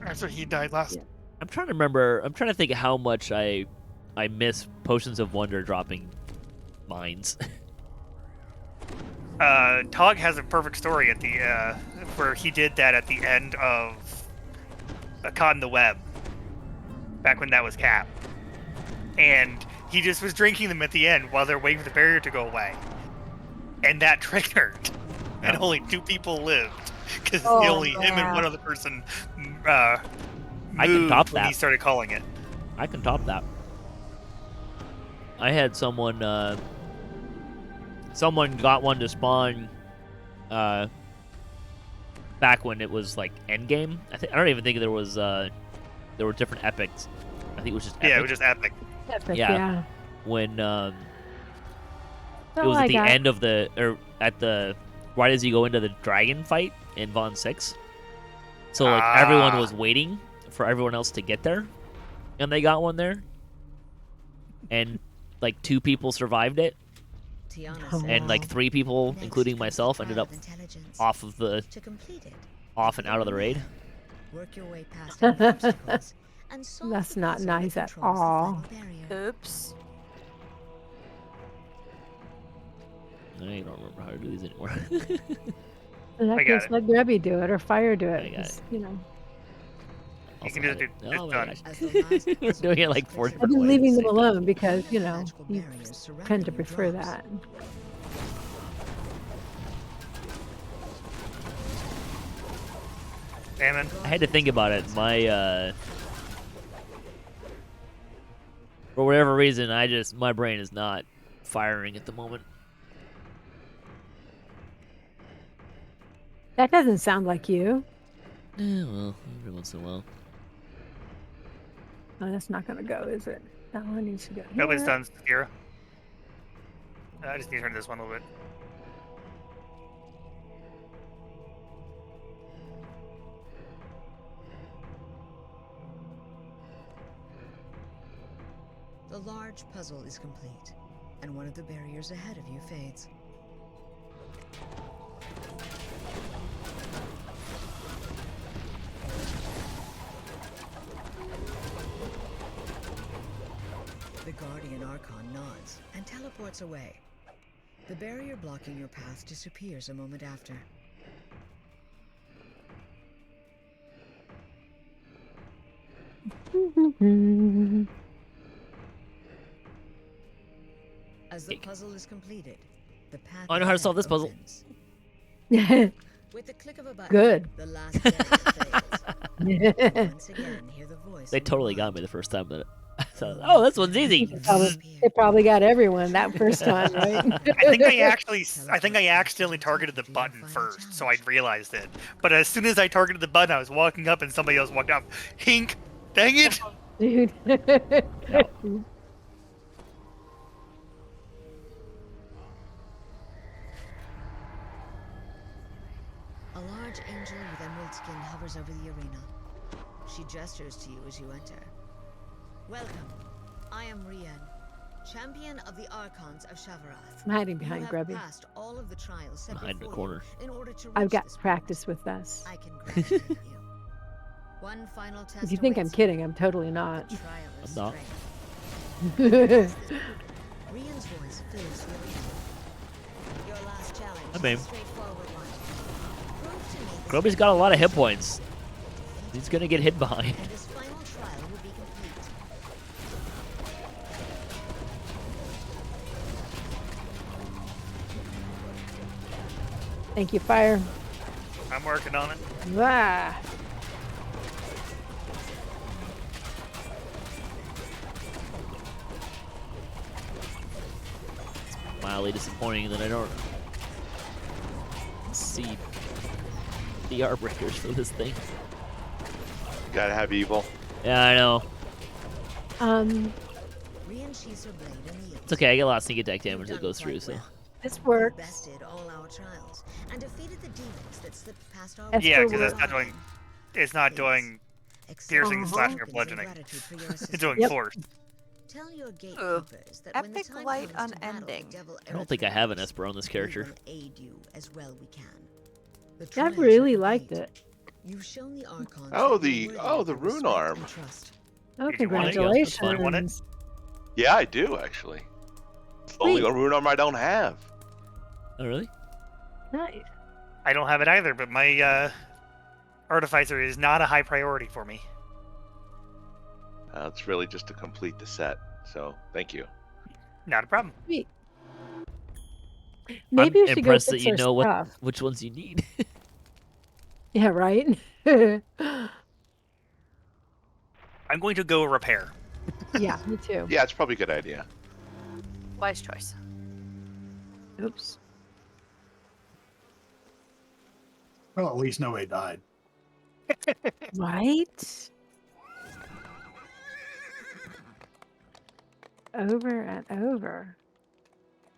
After he died last. Yeah. I'm trying to remember. I'm trying to think of how much I miss Potions of Wonder dropping mines. Tog has a perfect story at the where he did that at the end of Caught in the Web, back when that was Cap, and he just was drinking them at the end while they're waiting for the barrier to go away, and that triggered, and only 2 people lived because Oh, only him and man. one other person I can moved top when that. he started calling it. I can top that. I had someone got one to spawn back when it was like endgame. I don't even think there were different epics. I think it was just epic. Yeah, it was just epic. Epic, Yeah. yeah. When That's it all was I at the got. end of right as you go into the dragon fight in Von 6. So like everyone was waiting for everyone else to get there, and they got one there, and like 2 people survived it, Tiana Oh, said, and like 3 people, "Next including comes the myself, trial ended up of intelligence. off of the To complete it, off and out of the raid. work your way past any obstacles and solve That's the not puzzle that nice at controls the all. final barrier. Oops. I don't remember how to do these anymore. In that I got case, it. let Grubby do it or Fire do it. I got 'cause, you know, You can Also just had it- do- oh it's my done. gosh. As the last We're puzzle doing it was like 4 cleared, I've different been ways. leaving at them the same time. alone because you know magical you barriers surrounding tend to your prefer drops. that. Damn it. I had to think about it. My for whatever reason, my brain is not firing at the moment. That doesn't sound like you. Yeah, well, every once in a while. Oh, that's not gonna go, is it? That one needs to go. Nope, it's here. done. 0. I just need to turn this one a little bit. The large puzzle is complete, and one of the barriers ahead of you fades. The Guardian Archon nods and teleports away. The barrier blocking your path disappears a moment after. As the puzzle is completed, the path I know how to ahead solve this puzzle. opens. With the click of a button, Good. the last barrier fades. Once again, hear the voice They of your totally got mind. me the first time that I thought, oh, this one's easy. They probably got everyone that first time, right? I think I accidentally targeted the button first, so I realized it. But as soon as I targeted the button, I was walking up and somebody else walked up. Hink! Dang it! Dude. A large angel with emerald skin hovers over the arena. She gestures to you as you enter. Welcome. I am Rian, champion of the Archons of Shavarath. I'm hiding You behind have Grubby. passed all of the trials set Hide in the before corner. you in order to I've reach got this practice point. with us. I congratulate you. One final test If you think I'm awaits kidding, I'm totally not. The trial of I'm not. strength. Rian's voice fills the arena. Your last challenge I is mean, a straightforward one. Prove to me this Groby's got a lot of hit points. He's gonna get hit behind. and this final trial will be complete. Thank you, fire. I'm working on it. Ah. Mildly disappointing that I don't see the art breakers for this thing. Gotta have evil. Yeah, I know. Rian sheathes her blade in the It's okay. I get a lot of sneak attack damage that goes through, so. This You works. bested all our trials and defeated the demons that slipped past our Esther Yeah, will- because it's not doing. It's not doing piercing, slashing, or bludgeoning. It's doing Yep. force. Tell your gatekeepers that when the Epic time light comes to battle unending. the devil I don't think I have an Erythraeus, Esper on this we character. will aid you as well we can. The I trials really are liked complete. it. You've shown the Archons Oh, that you're the- worthy oh, of the their rune respect arm. and trust. Oh, Did you want it? That's fine. You want it? congratulations. Yeah, I do actually. It's the only Sweet. rune arm I don't have. Oh, really? Nice. I don't have it either, but my artificer is not a high priority for me. It's really just to complete the set. So thank you. Not a problem. Sweet. Maybe I'm you should impressed go that fix you our know stuff. which ones you need. Yeah, right? I'm going to go repair. Yeah, me too. Yeah, it's probably a good idea. Wise choice. Oops. Well, at least nobody died. Right? Over and over.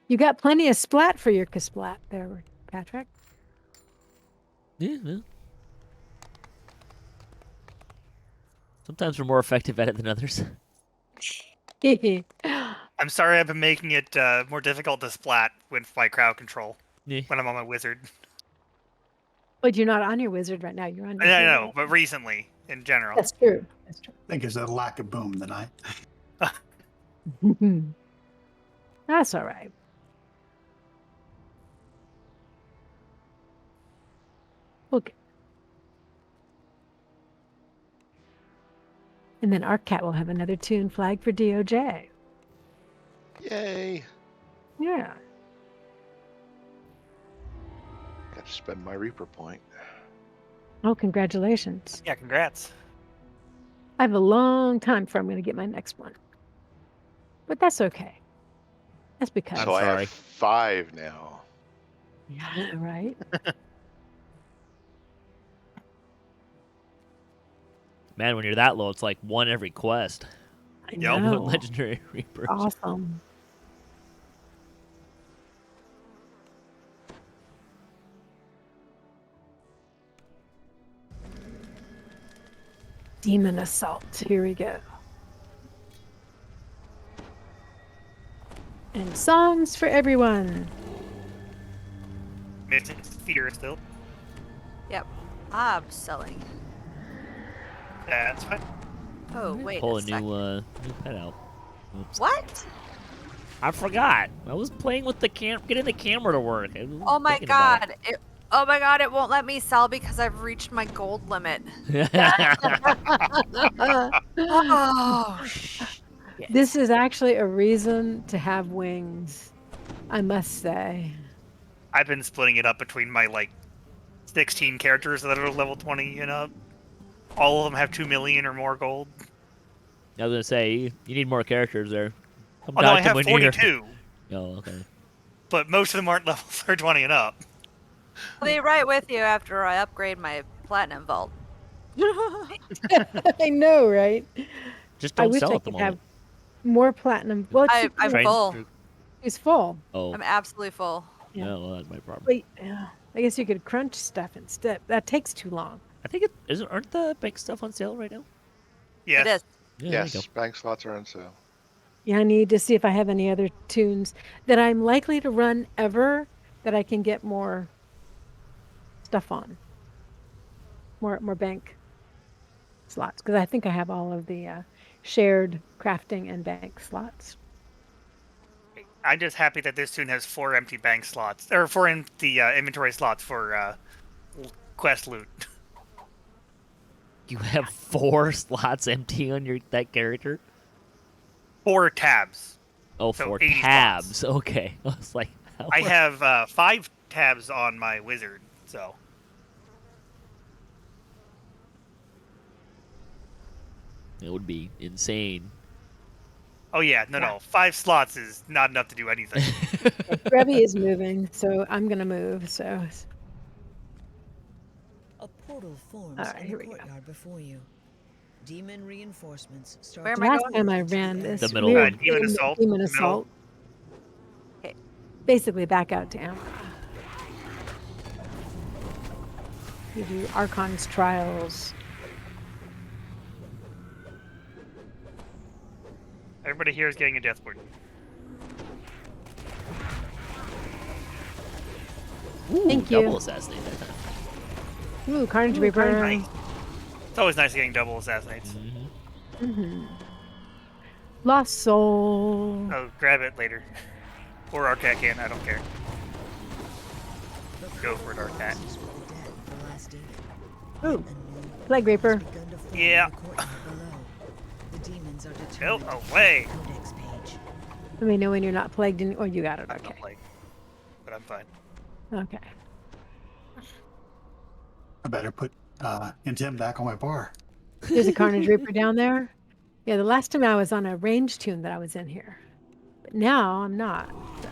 You got plenty of splat for your Kasplat there, Patrick. Yeah, well. Sometimes we're more effective at it than others. I'm sorry I've been making it more difficult to splat with my crowd control Yeah. when I'm on my wizard. But you're not on your wizard right now. You're on your I hero. know, but recently, in general. That's true. That's true. I think it's a lack of boom tonight. That's all right. Okay. And then our cat will have another tune flag for DOJ. Yay! Yeah. Got to spend my Reaper point. Oh, congratulations. Yeah, congrats. I have a long time before I'm going to get my next one. But that's okay. That's because. So I sorry. have 5 now. Yeah, right? Man, when you're that low, it's like one every quest. I Yep. know. Legendary Reapers. Awesome. Demon Assault. Here we go. And songs for everyone. Missing fear still. Yep. I'm selling. That's fine. Oh, wait Pull a a sec. new pet out. Oops. What? I forgot. I was playing with the getting the camera to work. I was Oh my thinking about god. Oh my god, it won't let me sell because I've reached my gold limit. it. Oh, shit. This is actually a reason to have wings, I must say. I've been splitting it up between my 16 characters that are level 20 and up. All of them have 2 million or more gold. I was gonna say you need more characters there. Come Although I talk to have me when you're- 42, Oh, okay. but most of them aren't level 20 and up. I'll be right with you after I upgrade my platinum vault. I know, right? Just I don't wish sell I at the could have moment. more platinum. Well, I'm Train- full. it's full. Oh, I'm absolutely full. Yeah. no, well, that's my problem. Wait, yeah. I guess you could crunch stuff instead. That takes too long. I think it isn't. Aren't the bank stuff on sale right now? Yes. It is. Yeah, there you Yes, bank slots are on sale. Yeah, I need to see if I have any other tunes that I'm likely to run ever that I can get more stuff on. More bank slots because I think I have all of the shared crafting and bank slots. I'm just happy that this tune has 4 empty bank slots, or 4 empty inventory slots for quest loot. You have 4 slots empty on that character. 4 tabs. Oh, So 4 80 tabs. slots. Okay, I was like, I have 5 tabs on my wizard, so. it would be insane. Oh yeah, no. 5 slots is not enough to do anything. Grevy is moving, so I'm gonna move. So A portal forms All right, in here the we go. courtyard before you. Demon reinforcements start. Where am to I last going? time I filter ran into this, The areas. middle we were one. Demon in Assault, Demon middle. Assault. Okay. Basically, back out to Amber. You do Archons Trials. Everybody here is getting a death ward. Ooh, Thank you. double assassinate that time. Ooh, Carnage Ooh, Reaper. nice. It's always nice getting double assassinates. Lost Soul. Oh, grab it later. Or Arcat can, I don't care. Go for it, Arcat. With the dead of the last demon. Ooh, A new Plague Reaper. has begun to form Yeah. in the courtyard below. The demons are Go determined to fill away. the codex page. Let me know when you're not plagued. Oh, you got it. I'm Okay. not playing, but I'm fine. Okay. I better put Intim back on my bar. There's a Carnage Reaper down there. Yeah, the last time I was on a range tune that I was in here, but now I'm not. So.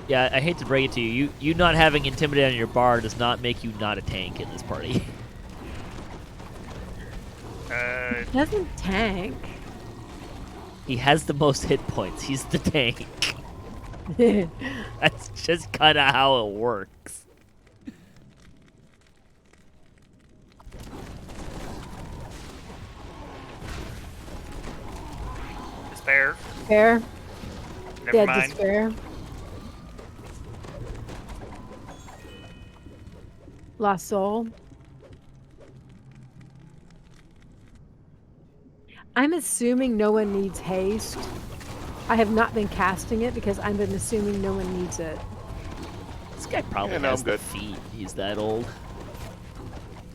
Yeah, I hate to break it to you. You not having Intimidate on your bar does not make you not a tank in this party. It doesn't tank. He has the most hit points. He's the tank. That's just kind of how it works. Despair. Despair. Never Dead mind. Despair. Lost Soul. I'm assuming no one needs haste. I have not been casting it because I've been assuming no one needs it. This guy probably Yeah, no, has I'm the good. feet. He's that old.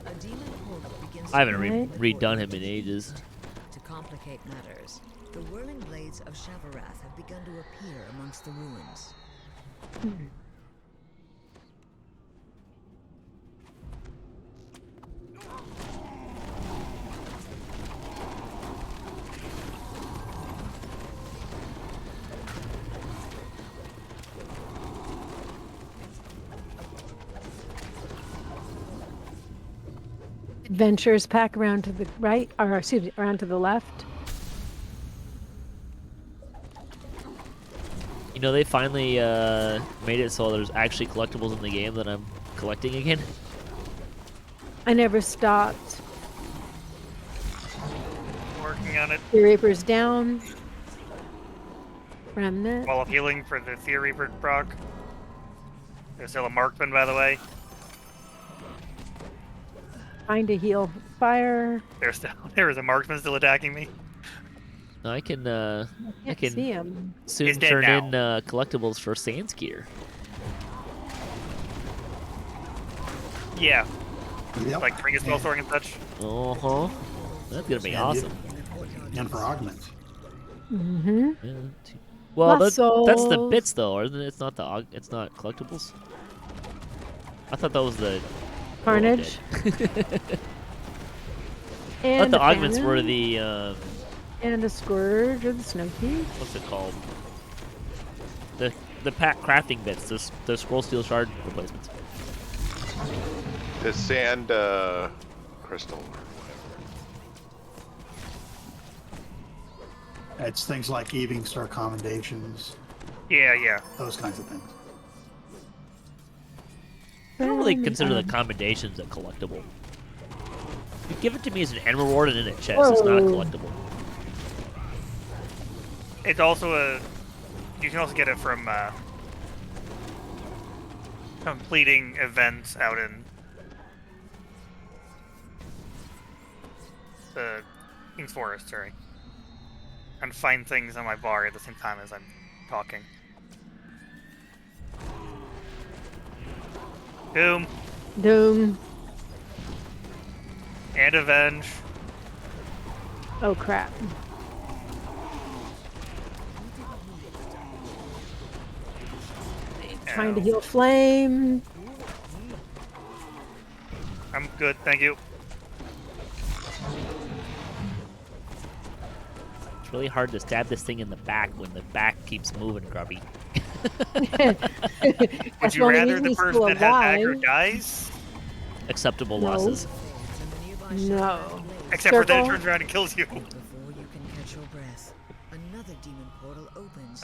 A demon portal begins I haven't to Right. open in the redone courtyard him in to the ages. east. To complicate matters, the whirling blades of Shavarath have begun to appear amongst the ruins. Adventures pack around to the right, or excuse me, around to the left. You know, they finally made it so there's actually collectibles in the game that I'm collecting again. I never stopped. Working on it. The Reaper's down. Remnant. Wall of healing for the Theory Reaper proc. There's still a Markman, by the way. Trying to heal fire. There is a Marksman still attacking me. I can Can't can- see him. soon He's dead turn now. in collectibles for Sans gear. Yeah, Yep. like bring a spell sword and such. Uh-huh. That's gonna be Yeah, awesome. And for augments. Mm-hmm. Yeah, well, Lost that's the souls. bits though, isn't it? It's not it's not collectibles. I thought that was the Carnage. Oh, I And thought the a augments were Phantom, the and a Scourge or the Snow Peak. what's it called? The pack crafting bits, the scroll steel shard replacements. The sand crystal or whatever. It's things like Evening Star commendations, Yeah. those kinds of things. I don't really consider the commendations a collectible. You give it to me as an end reward and in a chest. It's not a collectible. It's also a. You can also get it from completing events out in the King's Forest. Sorry, and find things on my bar at the same time as I'm talking. Doom Doom. and Avenge. Oh crap. Trying to heal Flame. I'm good, thank you. It's really hard to stab this thing in the back when the back keeps moving, Grubby. Would you rather the person that has aggro dies? Acceptable No. losses. No. Except for then it Circle. turns around and kills you. Before you can catch your breath, another demon portal opens.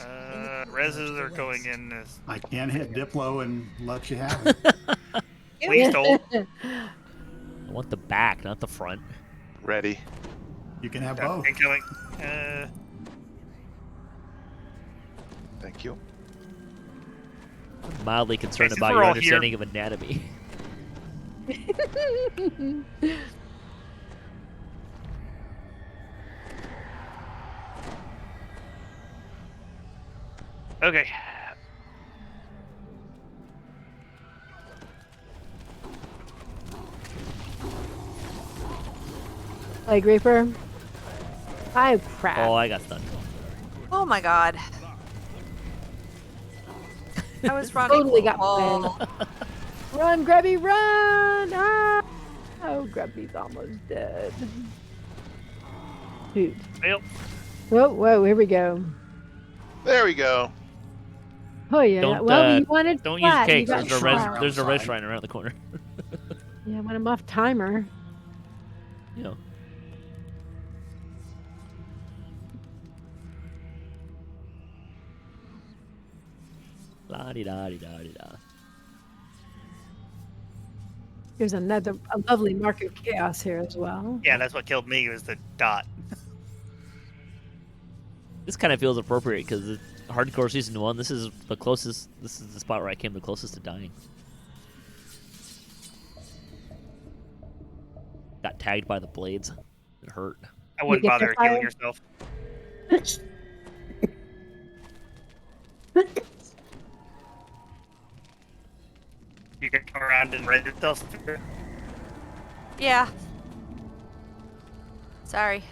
Reses are going in as... I can hit Diplo and let you have it. Please don't. I want the back, not the front. Ready. You can have both. Incoming. Thank you. I'm mildly concerned since about we're your all here- understanding of anatomy. Okay. Plague Reaper. Oh crap. Oh, I got stunned. Oh my god. I was running. Totally got oh, Run, Grubby, run! Ah! Oh, Grubby's almost dead. Shoot. Fail. Whoa, whoa, here we go. There we go. Oh yeah. Don't, well, you wanted Don't use flat, you cakes. got There's flat. a red outside. shrine around the corner. Yeah, I want him off timer. You know. La di da di da di da. There's a lovely mark of chaos here as well. Yeah, that's what killed me was the dot. This kind of feels appropriate because hardcore season 1. This is the closest. This is the spot where I came the closest to dying. Got tagged by the blades. It hurt. I wouldn't get bother the fire? healing yourself. You can come around and raise yourself. yeah. Sorry.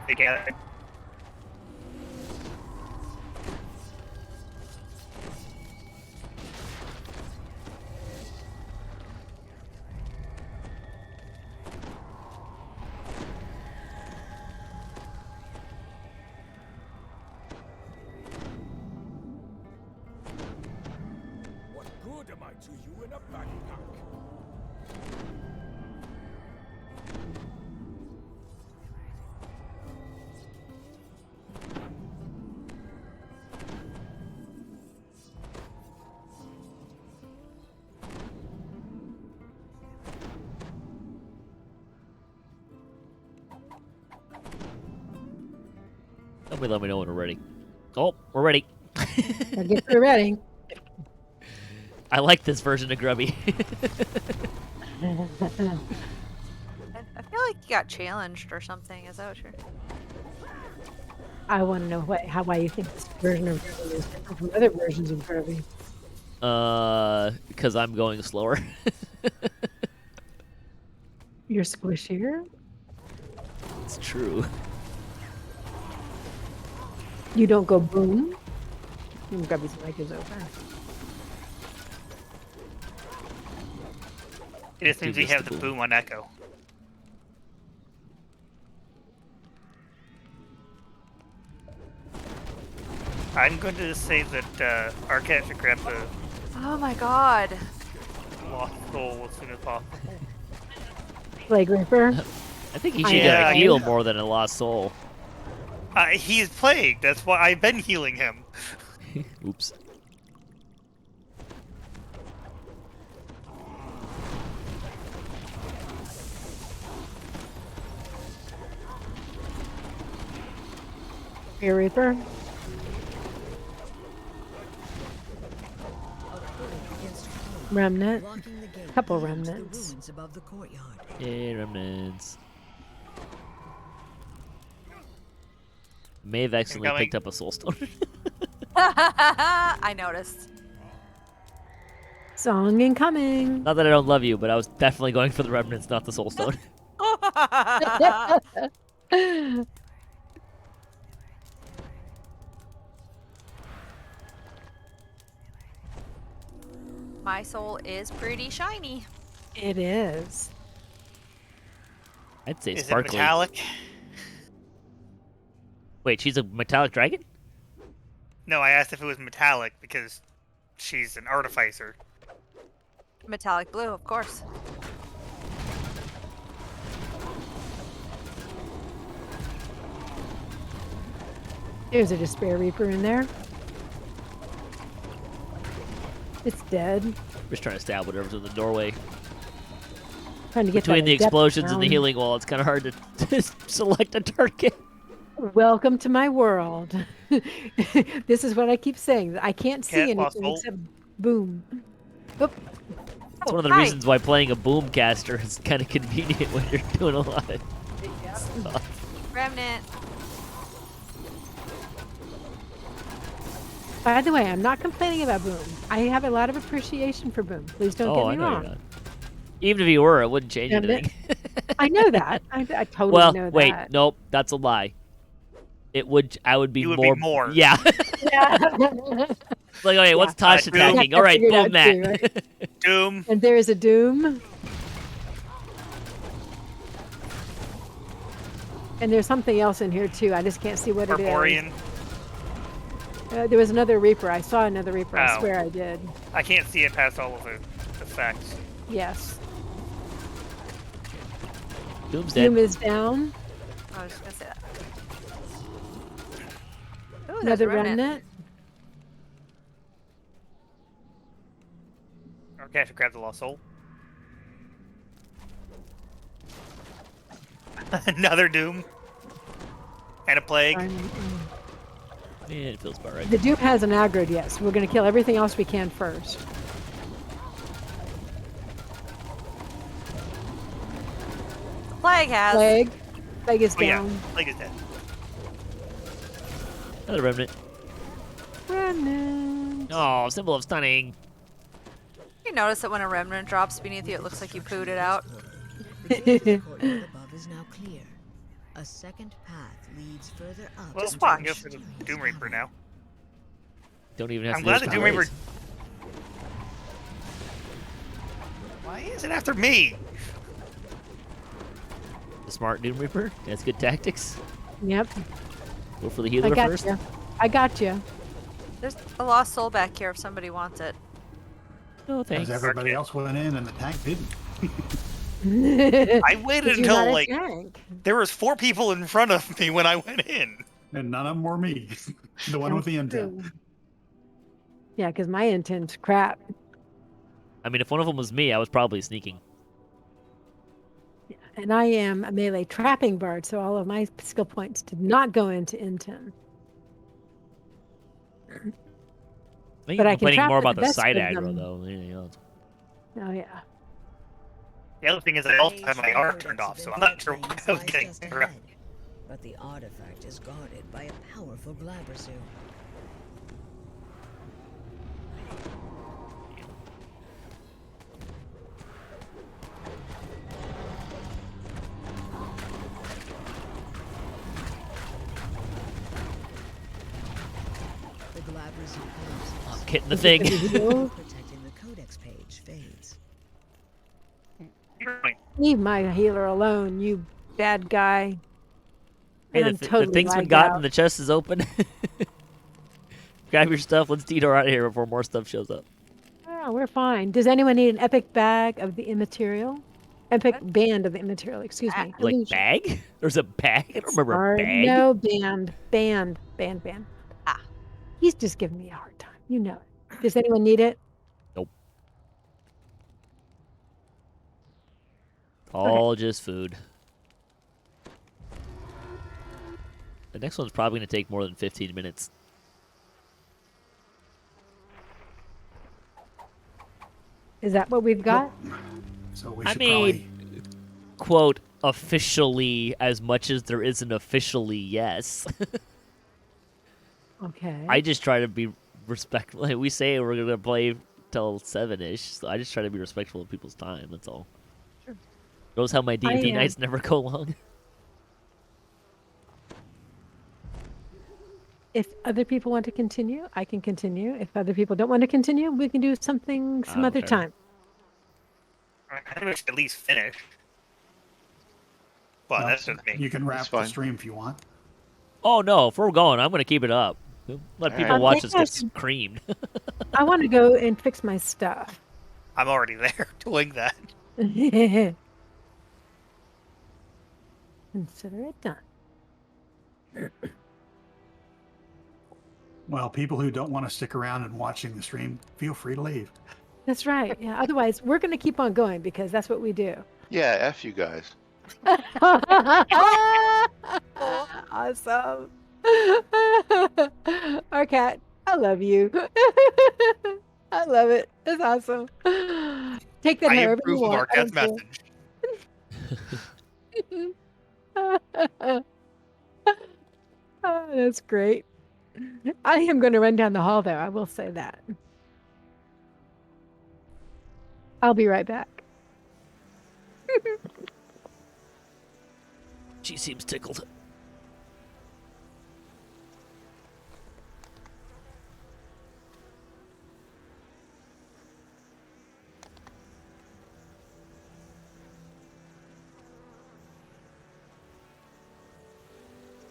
Together. What good am I to you in a backpack? Somebody let me know when we're ready. Oh, we're ready. Gotta get through ready. I like this version of Grubby. I feel like you got challenged or something. Is that what you're? I want to know why you think this version of Kirby is different from other versions of Kirby. Because I'm going slower. You're squishier. It's true. You don't go boom. Grubby's mic is over. It just means we Dude, have Mr. the Boom. boom on echo. I'm going to say that our cat should grab the Oh my god. lost soul as soon as possible. Plague Reaper. I think he should Yeah, get a I heal know. more than a lost soul. He's plagued. That's why I've been healing him. Oops. Spear Reaper. A pulley against a foe, Remnant. blocking the gate Couple and the remnants. ruins above the courtyard. Yay, remnants. May have accidentally Incoming. picked up a soulstone. I noticed. Song incoming. Not that I don't love you, but I was definitely going for the remnants, not the soulstone. My soul is pretty shiny. It is. I'd say Is it sparkly. metallic? Wait, she's a metallic dragon? No, I asked if it was metallic because she's an artificer. Metallic blue, of course. There's a Despair Reaper in there. It's dead. Just trying to stab whatever's in the doorway. Trying to get Between that the adept explosions and the down. healing wall, it's kind of hard to select a target. Welcome to my world. This is what I keep saying. I can't see Cat lost anything hope. except boom. Oop. It's one of the hi. reasons why playing a boomcaster is kind of convenient when you're doing a lot of stuff. Remnant. By the way, I'm not complaining about boom. I have a lot of appreciation for boom. Please don't Oh, get I me know you're wrong. not. Even if you were, it wouldn't change Remnant. anything. I know that. I totally Well, know wait, that. nope, that's a lie. It would. I would be You would more. be more. Yeah. Yeah. Like, okay, what's Tosh Doom. attacking? Yeah, All I right, figured boom out that. too, right? Doom. And there is a doom. And there's something else in here too. I just can't see what it Barbarian. is. There was another Reaper. I saw another Reaper. I Oh. swear I did. I can't see it past all of the effects. Yes. Doom's dead. Doom is down. I was just gonna say that. Ooh, there's Another a remnant. remnant. Okay, I should grab the lost soul. Another doom. And a plague. Yeah, it feels about right. The Doom hasn't aggroed yet, so we're going to kill everything else we can first. Plague has. Plague. Plague is Oh yeah, down. plague is dead. Another remnant. Remnant. Oh, symbol of stunning. You notice that when a remnant drops beneath you, it looks like you pooed it out. The gate to the courtyard above is now clear. A second path leads further up. Well, into I can go the for the mysterious Doom Reaper cavern. now. Don't even have I'm to glad do the this Doom Reaper. race. Why is it after me? The smart Doom Reaper. That's good tactics. Yep. Go for the I healer got first. you. I got you. There's a lost soul back here if somebody wants it. No Because thanks. everybody else went in and the tank didn't. I waited You're not until a like tank. there was 4 people in front of me when I went in. And none of them were me. The one with the intent. True. Yeah, because my intent's crap. I mean, if one of them was me, I was probably sneaking. And I am a melee trapping bard, so all of my skill points did not go into intent. I think But I I'm can complaining trap more with about the the best side of aggro, them. though. than anything else. Oh, yeah. The other thing is I also have my arc turned off, so I'm not sure why I was getting Just around. ahead, but the artifact is guarded by a powerful Glabrezu. The Glabrezu I'm collapses. getting the thing. Protecting the codex page fades. Leave my healer alone, you bad guy. Hey, I'm the totally things we lagged got out. in the chest is open. Grab your stuff. Let's detour out of here before more stuff shows up. Oh, we're fine. Does anyone need an epic bag of the immaterial? Epic band of the immaterial, excuse me. Like Illusion. bag? There's a bag? I don't remember a Sorry, bag. no, band. Ah. He's just giving me a hard time. You know it. Does anyone need it? All just food. The next one's probably going to take more than 15 minutes. Is that what we've got? So we I should mean, quote, officially, as much as there isn't officially, yes. Okay. I just try to be respectful. Like, we say we're going to play till 7-ish, so I just try to be respectful of people's time, that's all. Sure. Knows how my D&D I, nights never go long. If other people want to continue, I can continue. If other people don't want to continue, we can do something some other Okay. time. I think we should at least finish. Well, Well, that's just me. You can wrap That's the fine. stream if you want. Oh, no, if we're going, I'm going to keep it up. Let people Alright. watch us Maybe I get should- creamed. I want to go and fix my stuff. I'm already there doing that. Consider it done. Well, people who don't want to stick around and watching the stream, feel free to leave. That's right. Yeah. Otherwise, we're going to keep on going because that's what we do. Yeah, F you guys. Awesome. Our cat, I love you. I love it. It's awesome. Take that I however you approve of want. I Arquette's don't care. message. Oh, that's great. I am going to run down the hall, though. I will say that. I'll be right back. She seems tickled.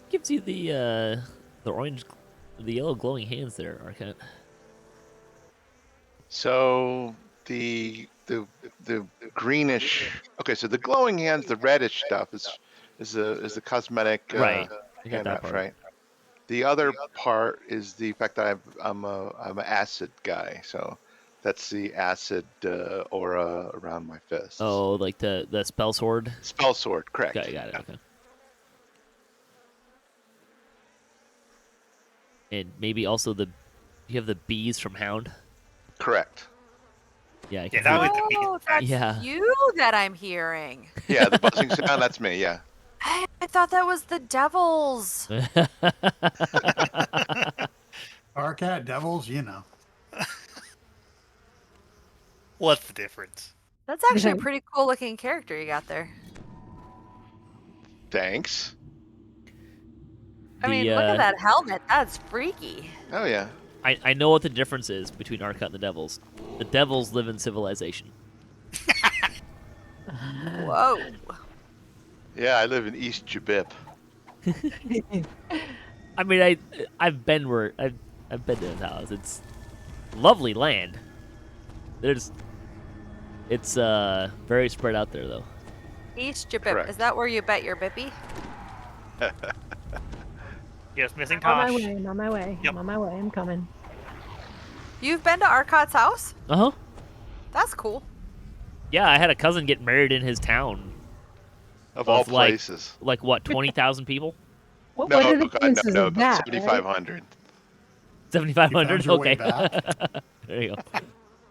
Gives you the orange, the yellow glowing hands there, Arquette. So the greenish. Okay, so the glowing hands, the reddish stuff is the cosmetic. Right. I got hand that wrap, part. right. The other part is the fact that I'm an acid guy, so that's the acid aura around my fists. Oh, like the spell sword. Spell sword, correct. Got it. Okay. And maybe also you have the bees from Hound. Correct. Yeah, I Yeah, can that see was the Oh, that's Yeah. you that I'm hearing. Yeah, the buzzing sound, that's me. Yeah. I thought that was the devils. Arcat, devils, you know. What's the difference? That's actually a pretty cool looking character you got there. Thanks. I mean, look at that helmet. That's freaky. Oh yeah. I know what the difference is between Arcot and the Devils. The Devils live in civilization. Whoa. Yeah, I live in East Jabip. I mean, I've been I've been to his house. It's lovely land. It's very spread out there though. East Jabip. Correct. Is that where you bet your bippy? Yes, missing On my Tosh. way. I'm on my way. Yep. I'm on my way. I'm coming. You've been to Arcot's house? Uh huh. That's cool. Yeah, I had a cousin get married in his town. Of all Of, like- places. Like what, 20,000 people? What No, are the God, chances no, of about that? 7,500. 7,500. You found your way Okay. back? There you go.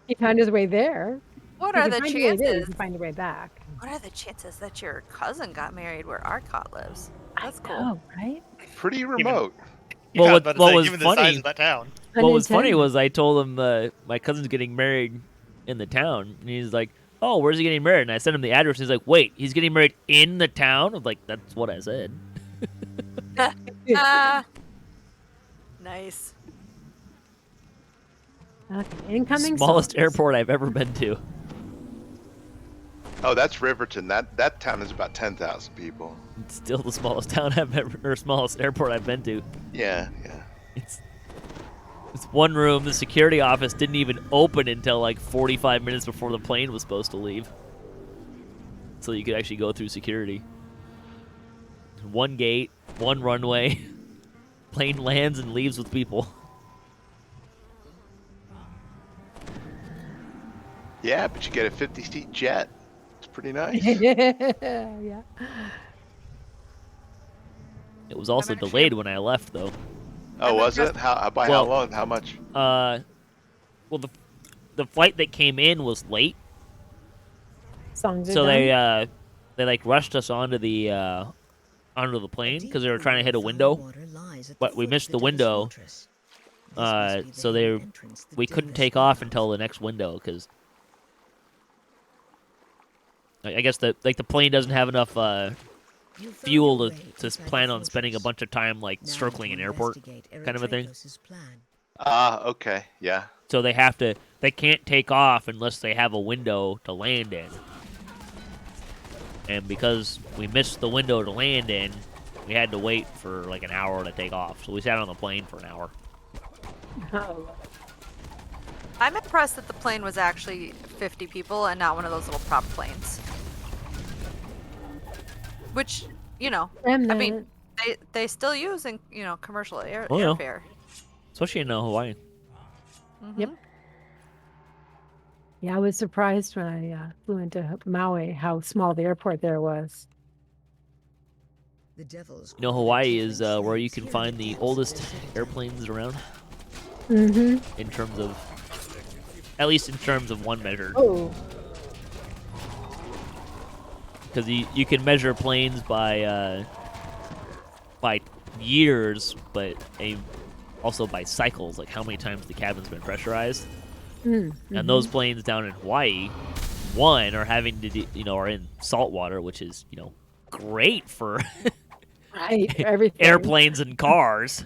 He found his way there. What You are can the find your way there, you chances? can find your way back. What are the chances that your cousin got married where Arcot lives? That's cool. Oh, right? Pretty remote. Yeah, Well, I was what- about to what say, was given the funny- size of that town. What was funny Unintended. was I told him my cousin's getting married in the town, and he's like, "Oh, where's he getting married?" And I sent him the address. And he's like, "Wait, he's getting married in the town?" I'm like, "That's what I said." Nice. Okay, incoming. Smallest songs. airport I've ever been to. Oh, that's Riverton. That town is about 10,000 people. It's still the smallest town I've ever, or smallest airport I've been to. Yeah. It's one room. The security office didn't even open until like 45 minutes before the plane was supposed to leave. So you could actually go through security. One gate, one runway. Plane lands and leaves with people. Yeah, but you get a 50-seat jet. It's pretty nice. Yeah. It was also I'm actually- delayed when I left, though. Oh, I'm was it? impressed- How by Well- how long? How much? Well, the flight that came in was late, Songs are so done. they like rushed us onto the plane because they were trying to hit a window, but we missed the window. So we couldn't take off until the next window because I guess the plane doesn't have enough fuel to plan on spending a bunch of time like circling an airport kind of a thing. Ah, okay, yeah. So they can't take off unless they have a window to land in. And because we missed the window to land in, we had to wait for like an hour to take off. So we sat on the plane for an hour. Oh. I'm impressed that the plane was actually 50 people and not one of those little prop planes. Which, you know, I mean, they still use in, you know, commercial Oh, yeah. airfare. Especially in Hawaii. Yep. Yeah, I was surprised when I flew into Maui how small the airport there was. The devils You know, Hawaii is where you can find the oldest airplanes around. Mm-hmm. In terms of, at least in terms of one measure. Oh. Because you can measure planes by years, but also by cycles, like how many times the cabin's been pressurized. Mm-hmm. And those planes down in Hawaii, one, are having to are in salt water, which is great for Right, everything. airplanes and cars.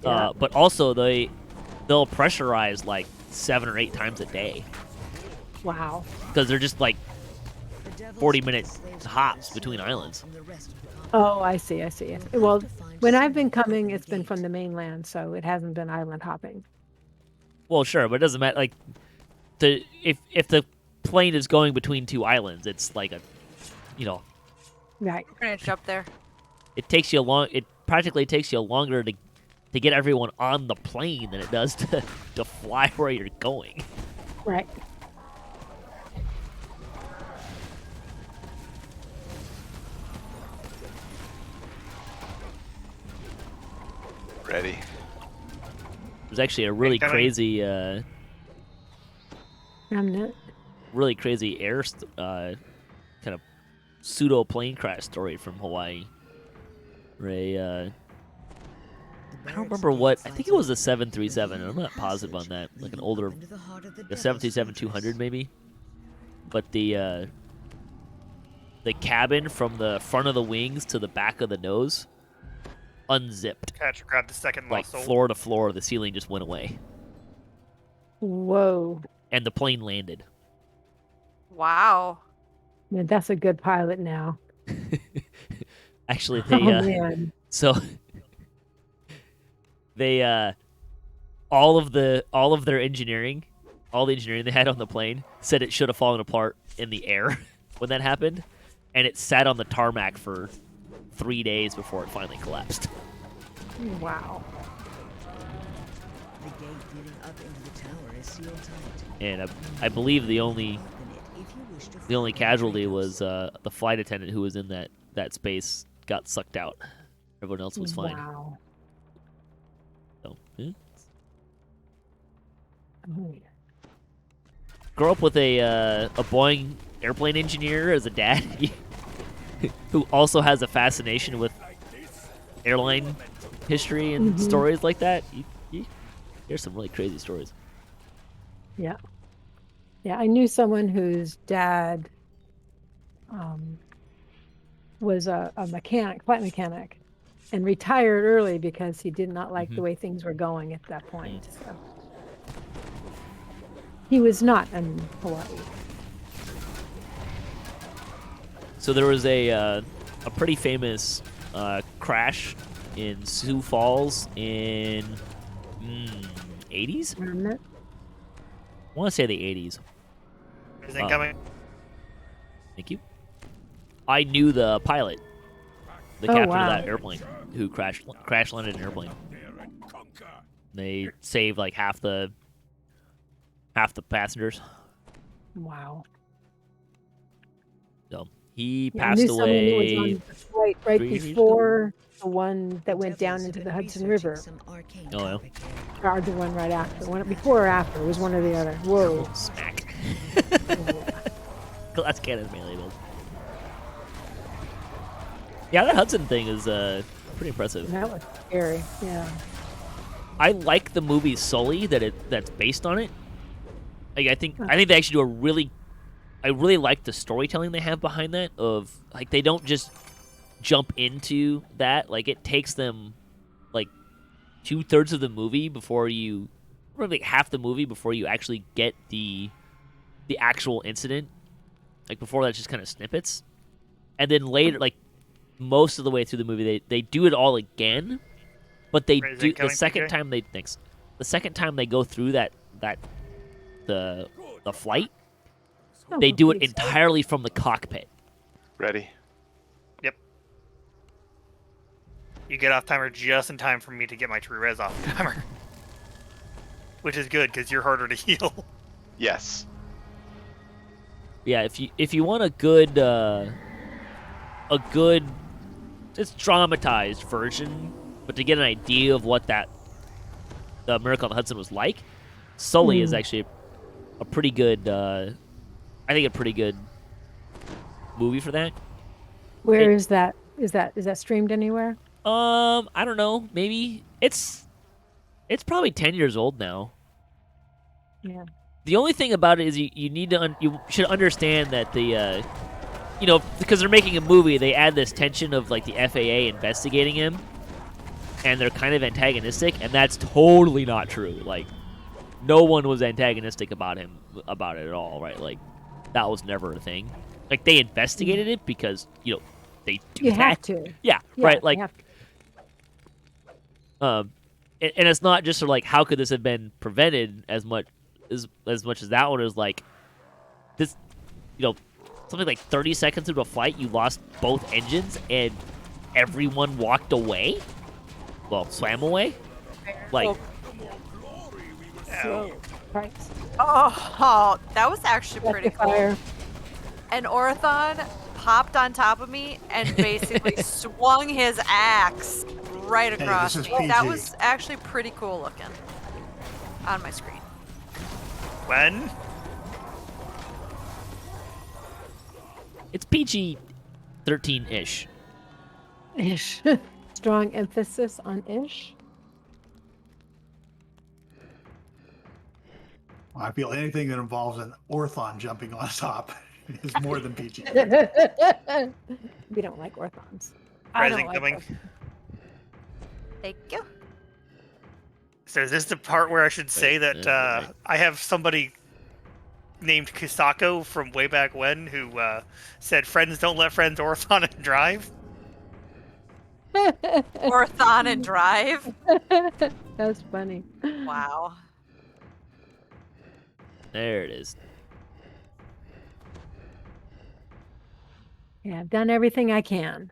Yeah. But also they'll pressurize like 7 or 8 times a day Wow. because they're just like 40-minute hops between islands. Oh, I see. Well, when I've been coming, it's been from the mainland, so it hasn't been island hopping. Well, sure, but it doesn't matter. Like, if the plane is going between 2 islands, it's like Right. We're gonna jump there. it practically takes you longer to get everyone on the plane than it does to fly where you're going. Right. Ready. There's actually a really Incoming. crazy, Remnant. kind of pseudo plane crash story from Hawaii. Where I don't remember what. I think it was a 737. I'm not positive on that. Like an older, the 737-200 maybe. But the cabin from the front of the wings to the back of the nose unzipped, Catcher grabbed the second like muscle. floor to floor. The ceiling just went away, Whoa. and the plane landed. Wow. Yeah, that's a good pilot now. Actually, Oh, man. so they all of their engineering, all the engineering they had on the plane said it should have fallen apart in the air when that happened, and it sat on the tarmac for 3 days before it finally collapsed. Wow. The gate leading up into the tower is sealed tight. And I believe the only Open it if you wish to casualty find was the flight attendant who was in that space got sucked out. Everyone else was fine. Wow. So, Oh, yeah. grow up with a Boeing airplane engineer as a dad, who also has a fascination with airline history and stories like that. You hear some really crazy stories. Yeah. Yeah, I knew someone whose dad was a mechanic, flight mechanic, and retired early because he did not like the way things were going at that point. So. He was not in Hawaii. So there was a pretty famous crash in Sioux Falls in 80s? Remnant? I want to say the 80s. Is incoming? Thank you. I knew the pilot, the Oh, captain wow. of that airplane, who crash landed an airplane. There and conquer. They saved like half the passengers. Wow. So he Yeah, I passed knew someone who was away. on the flight right 3 years ago? before the one that went down into the Hudson River, Oh, or the one right after. One before or after, it was one or the other. Whoa. Smack. Glass cannons melee build. Yeah, that Hudson thing is pretty impressive. That was scary. Yeah. I like the movie Sully that's based on it. Like I think they actually do a really. I really like the storytelling they have behind that. Of like they don't just jump into that. Like it takes them like 2/3 of the movie before you, or like half the movie before you actually get the actual incident. Like before that's just kind of snippets, and then later, like most of the way through the movie, they do it all again. But they do the second time they the second time they go through the flight, they do it entirely from the cockpit. Ready? Yep. You get off timer just in time for me to get my true res off timer, which is good because you're harder to heal. Yes. Yeah, if you want a good it's dramatized version, but to get an idea of what the Miracle on the Hudson was like, Sully is actually a pretty good I think a pretty good movie for that. Where is that? Is that streamed anywhere? I don't know. Maybe it's probably 10 years old now. Yeah. The only thing about it is you need to you should understand that the because they're making a movie, they add this tension of like the FAA investigating him, and they're kind of antagonistic, and that's totally not true. Like no one was antagonistic about it at all, right? Like that was never a thing. Like they investigated it because they do You that. have to. Yeah, Yeah, right. you Like have to. and it's not just sort of like how could this have been prevented as much as that one is like this, something like 30 seconds into a flight, you lost both engines and everyone walked away. Well, swam away. Like, Slow. Right. Oh, that was actually pretty cool. Fire. And Orthon popped on top of me and basically swung his axe right across this is me. That PG. was actually pretty cool looking on my screen. When? it's PG-13-ish. Ish. Strong emphasis on ish. I feel anything that involves an Orthon jumping on top is more than PG. We don't like orthons. I don't Rising like coming. orthons. Thank you. So is this the part where I should say that I have somebody named Kisako from way back when who said friends don't let friends Orthon and drive? Orthon and drive. That's funny. Wow. There it is. Yeah, I've done everything I can.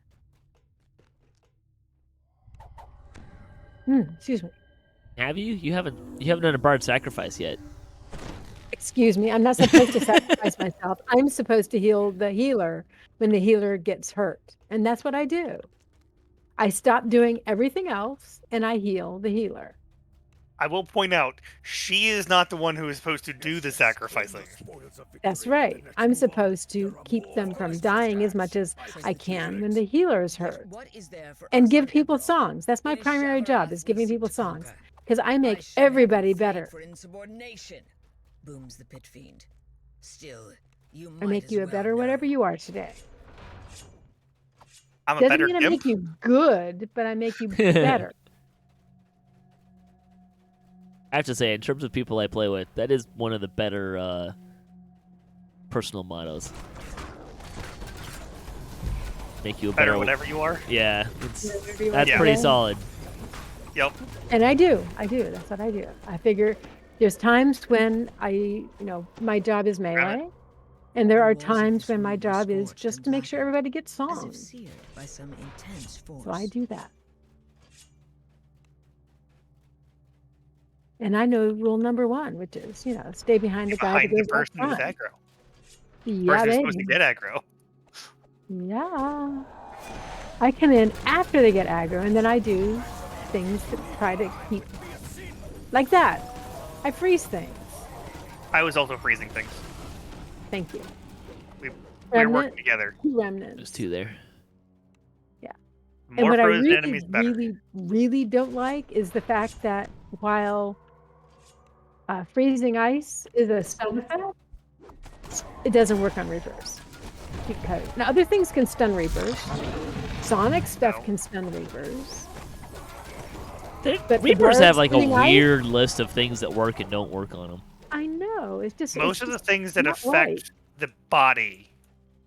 Excuse me. Have you? You haven't done a Bard sacrifice yet. Excuse me. I'm not supposed to sacrifice myself. I'm supposed to heal the healer when the healer gets hurt. And that's what I do. I stop doing everything else and I heal the healer. I will point out, she is not the one who is supposed to do the sacrificing. That's right. I'm supposed to keep them from dying as much as I can when the healer is hurt. And give people songs. That's my primary job, is giving people songs. Because I make everybody better. Booms the pit fiend. Still, I make you a better whatever you are today. I'm a Doesn't better mean I imp. make you good, but I make you better. I have to say, in terms of people I play with, that is one of the better personal mottos. Make you a Better better whatever you are. Yeah, Whatever you that's are pretty today. solid. Yep. And I do. That's what I do. I figure there's times when my job is melee. And there are times when my job is just to make sure everybody gets songs. So I do that. And I know rule number 1, which is, stay behind the guy that Behind the goes up person who's front. aggro. Yeah, Person who's supposed to baby. get aggro. Yeah. I come in after they get aggro, and then I do things to try to keep like that. I freeze things. I was also freezing things. Thank you. We were Remnant? working together. Remnants. There's 2 there. The And more what I frozen really, enemies, better. really, really don't like is the fact that while freezing ice is a stun effect, it doesn't work on Reapers. Because now other things can stun Reapers. Sonic stuff No. can stun Reapers. The But the Reapers have birds like a freezing ice? weird list of things that work and don't work on them. I know. It's just Most of the things that not affect right. the body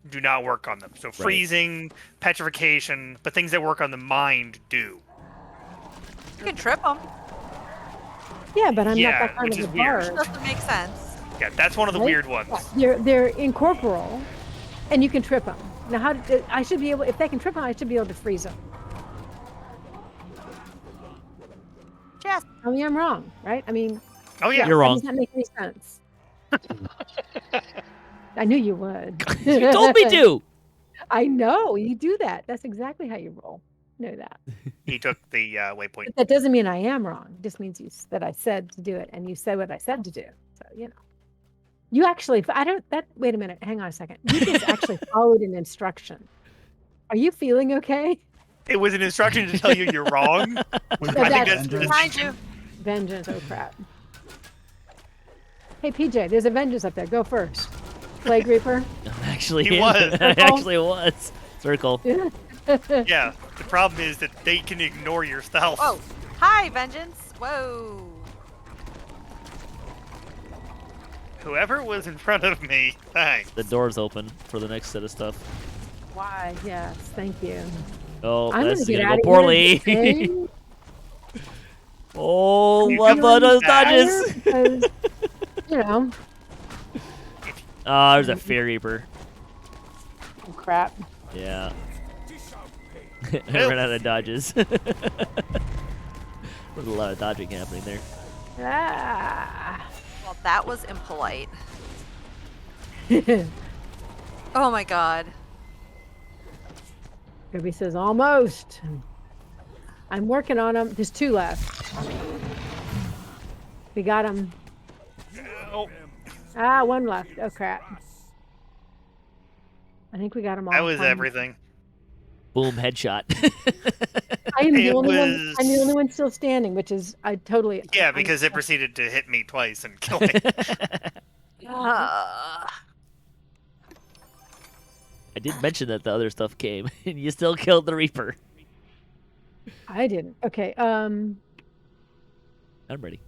do not work on them. So freezing, petrification, but things that work on the mind do. You can trip them. Yeah, but I'm Yeah, not that kind which of is a weird. bard. Doesn't make sense. Yeah, that's one of the Right? weird ones. They're incorporeal, and you can trip them. Now, I should be able, if they can trip them, I should be able to freeze them. Just I mean, I'm wrong, right? I mean, Oh yeah, You're that wrong. does not make any sense. I knew you would. You told me to. I know you do that. That's exactly how you roll. Know that. he took the waypoint. But that doesn't mean I am wrong. It just means that I said to do it, and you said what I said to do. So you actually. I don't. That. Wait a minute. Hang on a second. You just actually followed an instruction. Are you feeling okay? It was an instruction to tell you you're wrong. Was So I think that's- that's the behind you. Vengeance. Oh crap. Hey PJ, there's a vengeance up there. Go first. Plague Reaper. Actually, He was. I actually was. Circle. Yeah, the problem is that they can ignore your stealth. Whoa. Hi, Vengeance. Whoa. Whoever was in front of me, thanks. The door's open for the next set of stuff. Why? Yes. Thank you. Oh, I'm that's gonna get gonna out go of poorly. here. Oh, You love feeling those bad? dodges. Because, you know, Oh, there's a Fear Reaper. crap. Yeah. I ran out of dodges. There's a lot of dodging happening there. Ah. Well, that was impolite. Oh my god. Kirby says almost. I'm working on them. There's 2 left. We got them. Oh, Ah, 1 left. Oh crap. I think we got them all. that was Fine. everything. Boom, headshot. I am the It only one. was- I'm the only one still standing, which is I totally. Yeah, because it proceeded to hit me twice and kill me. Uh, I did mention that the other stuff came, and you still killed the Reaper. I didn't. Okay. I'm ready.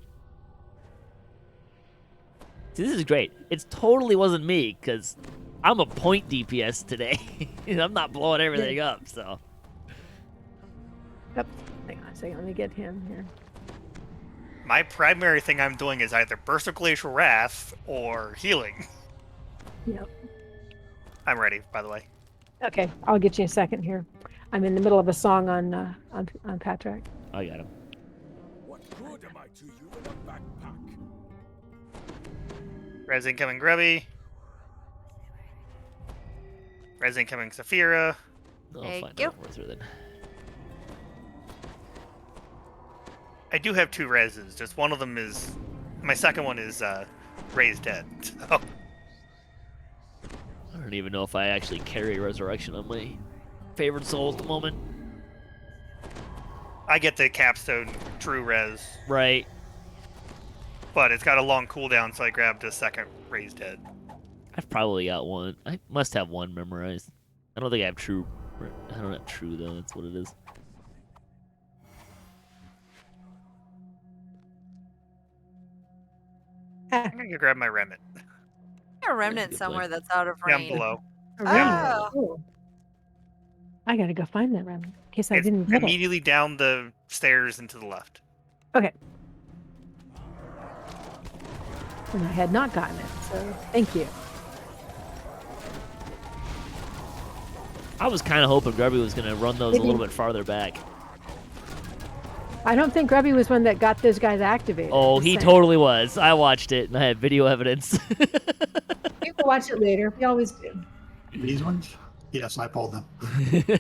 See, this is great. It totally wasn't me, because I'm a point DPS today. And I'm not blowing everything up, so. Hang on a second. Let me get him here. My primary thing I'm doing is either Burst of Glacial Wrath or healing. Yep. I'm ready, by the way. Okay, I'll get you a second here. I'm in the middle of a song on Patrick. I got him. What good am I to you in a backpack? Res incoming Grubby. Res incoming Saphira. I'll Thank find you. out more through then. I do have 2 reses. Just one of them is... My second one is Ray's dead. So, I don't even know if I actually carry Resurrection on my favorite soul at the moment. I get the capstone true res, Right. but it's got a long cooldown, so I grabbed a second Ray's dead. I've probably got one. I must have one memorized. I don't think I have true. I don't have true, though. That's what it is. I'm gonna go grab my remnant. a remnant good somewhere plan. that's out of Down range. below. A remnant. Oh. Cool. I gotta go find that remnant in case I It's didn't get it. immediately down the stairs and to the left. Okay. And I had not gotten it, so thank you. I was kind of hoping Grubby was going to run those a Maybe- little bit farther back. I don't think Grubby was one that got those guys activated. Oh, just he saying. totally was. I watched it, and I have video evidence. We will watch it later. We always do. These ones? Yes, I pulled them.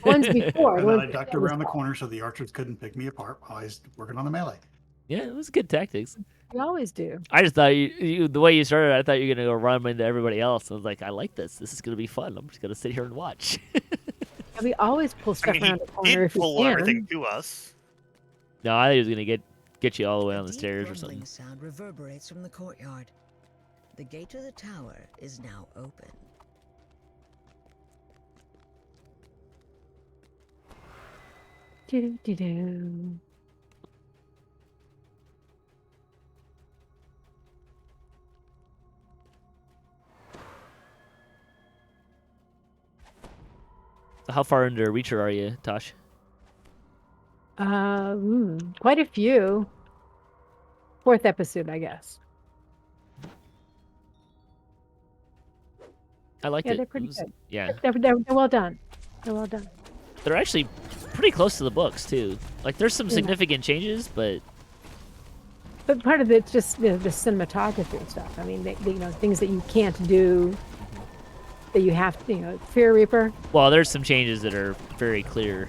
Ones before. And the then ones I ducked before was around the bad. corner so the archers couldn't pick me apart while I was working on the melee. Yeah, it was good tactics. We always do. I just thought the way you started, I thought you were gonna go run into everybody else. I was like, I like this. This is gonna be fun. I'm just gonna sit here and watch. And we always pull I stuff mean, around the he corner did if we pull can. everything to us. No, I think he was gonna get you all the way A on the deep stairs or rumbling something. sound reverberates from the courtyard. The gate to the tower is now open. Do-do-do-do. So how far into Reacher are you, Tosh? Quite a few. Fourth episode, I guess. I liked Yeah, it. they're pretty It was- good. Yeah, They're well done. They're well done. they're actually pretty close to the books too. Like there's some Yeah. significant changes, but But part of it's just the cinematography and stuff. I mean, things that you can't do, that you have to, Fear Reaper. well, there's some changes that are very clear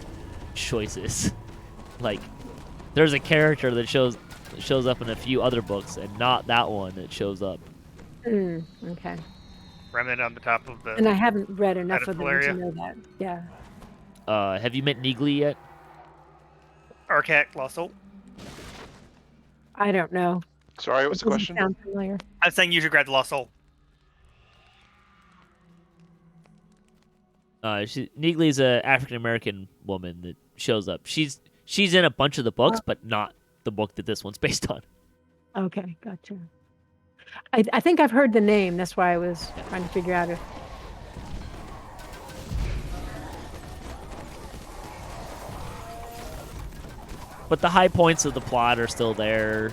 choices. Like there's a character that shows up in a few other books and not that one that shows up. Okay. Remnant on the top of the. And I haven't read enough of Medical them to area? know that. Yeah. Have you met Neegly yet? Arcat Lost Soul. I don't know. Sorry, what's the Doesn't question? sound familiar. I'm saying you should grab the Lost Soul. Neegly's a African American woman that shows up. She's in a bunch of the books, but not the book that this one's based on. Okay, gotcha. I think I've heard the name. That's why I was trying to figure out if. But the high points of the plot are still there.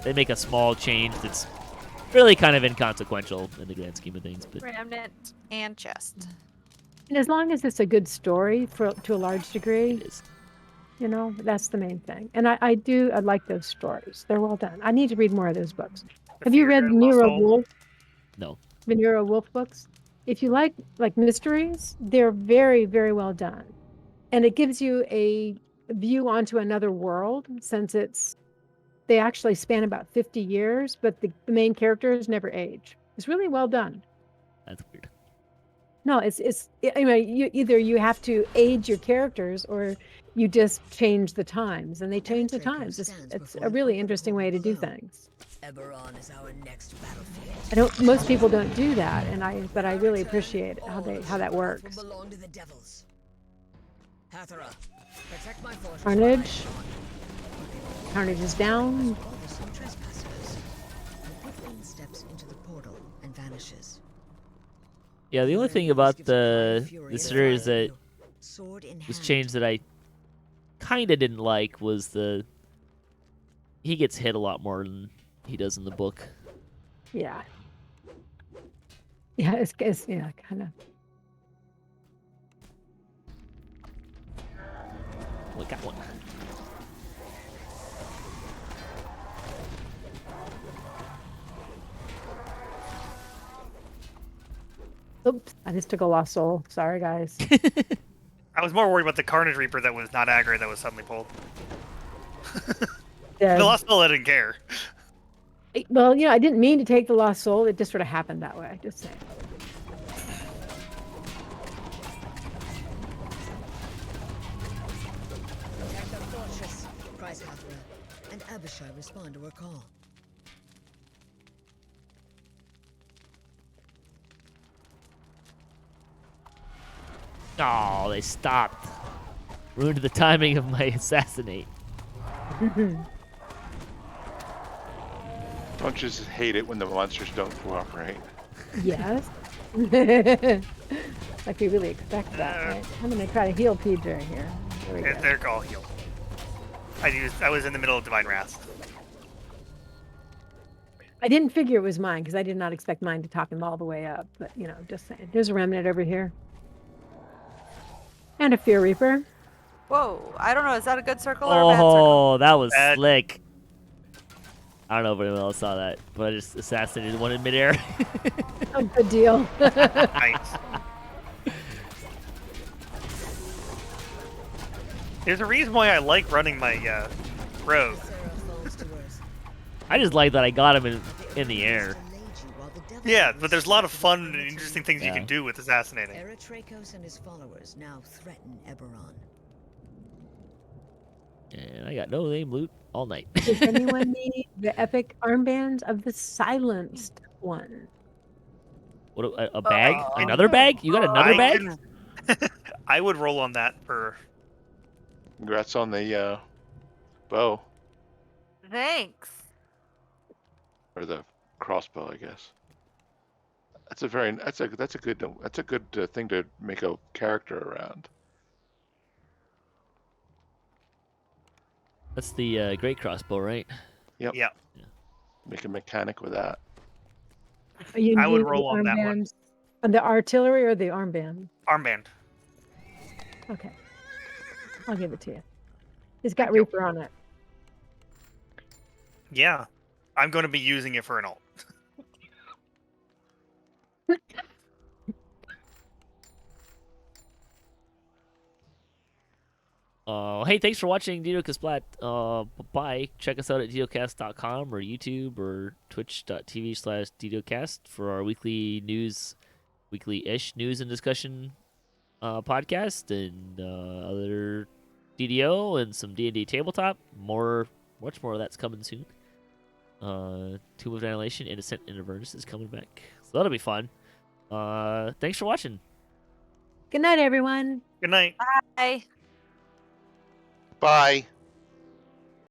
They make a small change that's really kind of inconsequential in the grand scheme of things. But Remnant and chest. And as long as it's a good story to a large degree, it is. that's the main thing. And I like those stories. They're well done. I need to read more of those books. The Have you Fear read Lost Nero Soul. Wolf? No. The Nero Wolf books? If you like mysteries, they're very, very well done. And it gives you a view onto another world, since they actually span about 50 years, but the main characters never age. It's really well done. That's weird. No, you have to age your characters, or you just change the times, and they change the times. It's a really interesting way to do things. Most people don't do that, but I really appreciate how that works. Belong to the devils. Hathara, protect my fortress. Carnage is down. Some trespassers. Piffling steps into the portal and vanishes. Yeah, the only thing about the series that Sword in was hand. changed that I kind of didn't like was he gets hit a lot more than he does in the book. Yeah. Yeah, it's kind of. We got one. Oops, I just took a lost soul. Sorry, guys. I was more worried about the Carnage Reaper that was not aggro that was suddenly pulled. Dead. The Lost Soul, I didn't care. Well, I didn't mean to take the lost soul. It just sort of happened that way. Just saying. Protect the fortress, cries Hathara, and Abishai respond to her call. Oh, they stopped. Ruined the timing of my assassinate. Don't you just hate it when the monsters don't cooperate? Yes. Like we really expect that, right? I'm gonna try to heal PJ here. There we go. They're all healed. I was in the middle of Divine Wrath. I didn't figure it was mine because I did not expect mine to top him all the way up. But just saying. There's a remnant over here. And a Fear Reaper. Whoa, I don't know. Is that a good circle or a bad circle? Oh, that was Bad. slick. I don't know if anyone else saw that, but I just assassinated one in midair. Oh, good deal. Nice. There's a reason why I like running my rogue. Sarah falls to earth. I just like that I got him in the air. Yeah, but there's a lot of fun and interesting things you Yeah. can do with assassinating. Eritrakos and his followers now threaten Eberron. And I got no name loot all night. Does anyone need the epic armbands of the silenced one? What a bag? Uh, Another bag? You got another I bag? can- I would roll on that for. Congrats on the bow Thanks. or the crossbow, I guess. That's a good thing to make a character around. That's the great crossbow, right? Yep. Yeah, Make a mechanic with that. Are you I would needing the roll on that one. armbands on the artillery or the armband? armband. Okay. I'll give it to you. It's got Thank you. Reaper on it. Yeah, I'm going to be using it for an ult. Hey, thanks for watching DDOCaSplat. Bye. Check us out at DDOCast.com or YouTube or twitch.tv/DDOCast for our weekly-ish news and discussion podcast and other DDO and some D&D tabletop. Much more of that's coming soon. Tomb of Annihilation and Ascent in Avernus is coming back. So that'll be fun. Thanks for watching. Good night, everyone. Good night. Bye. Bye.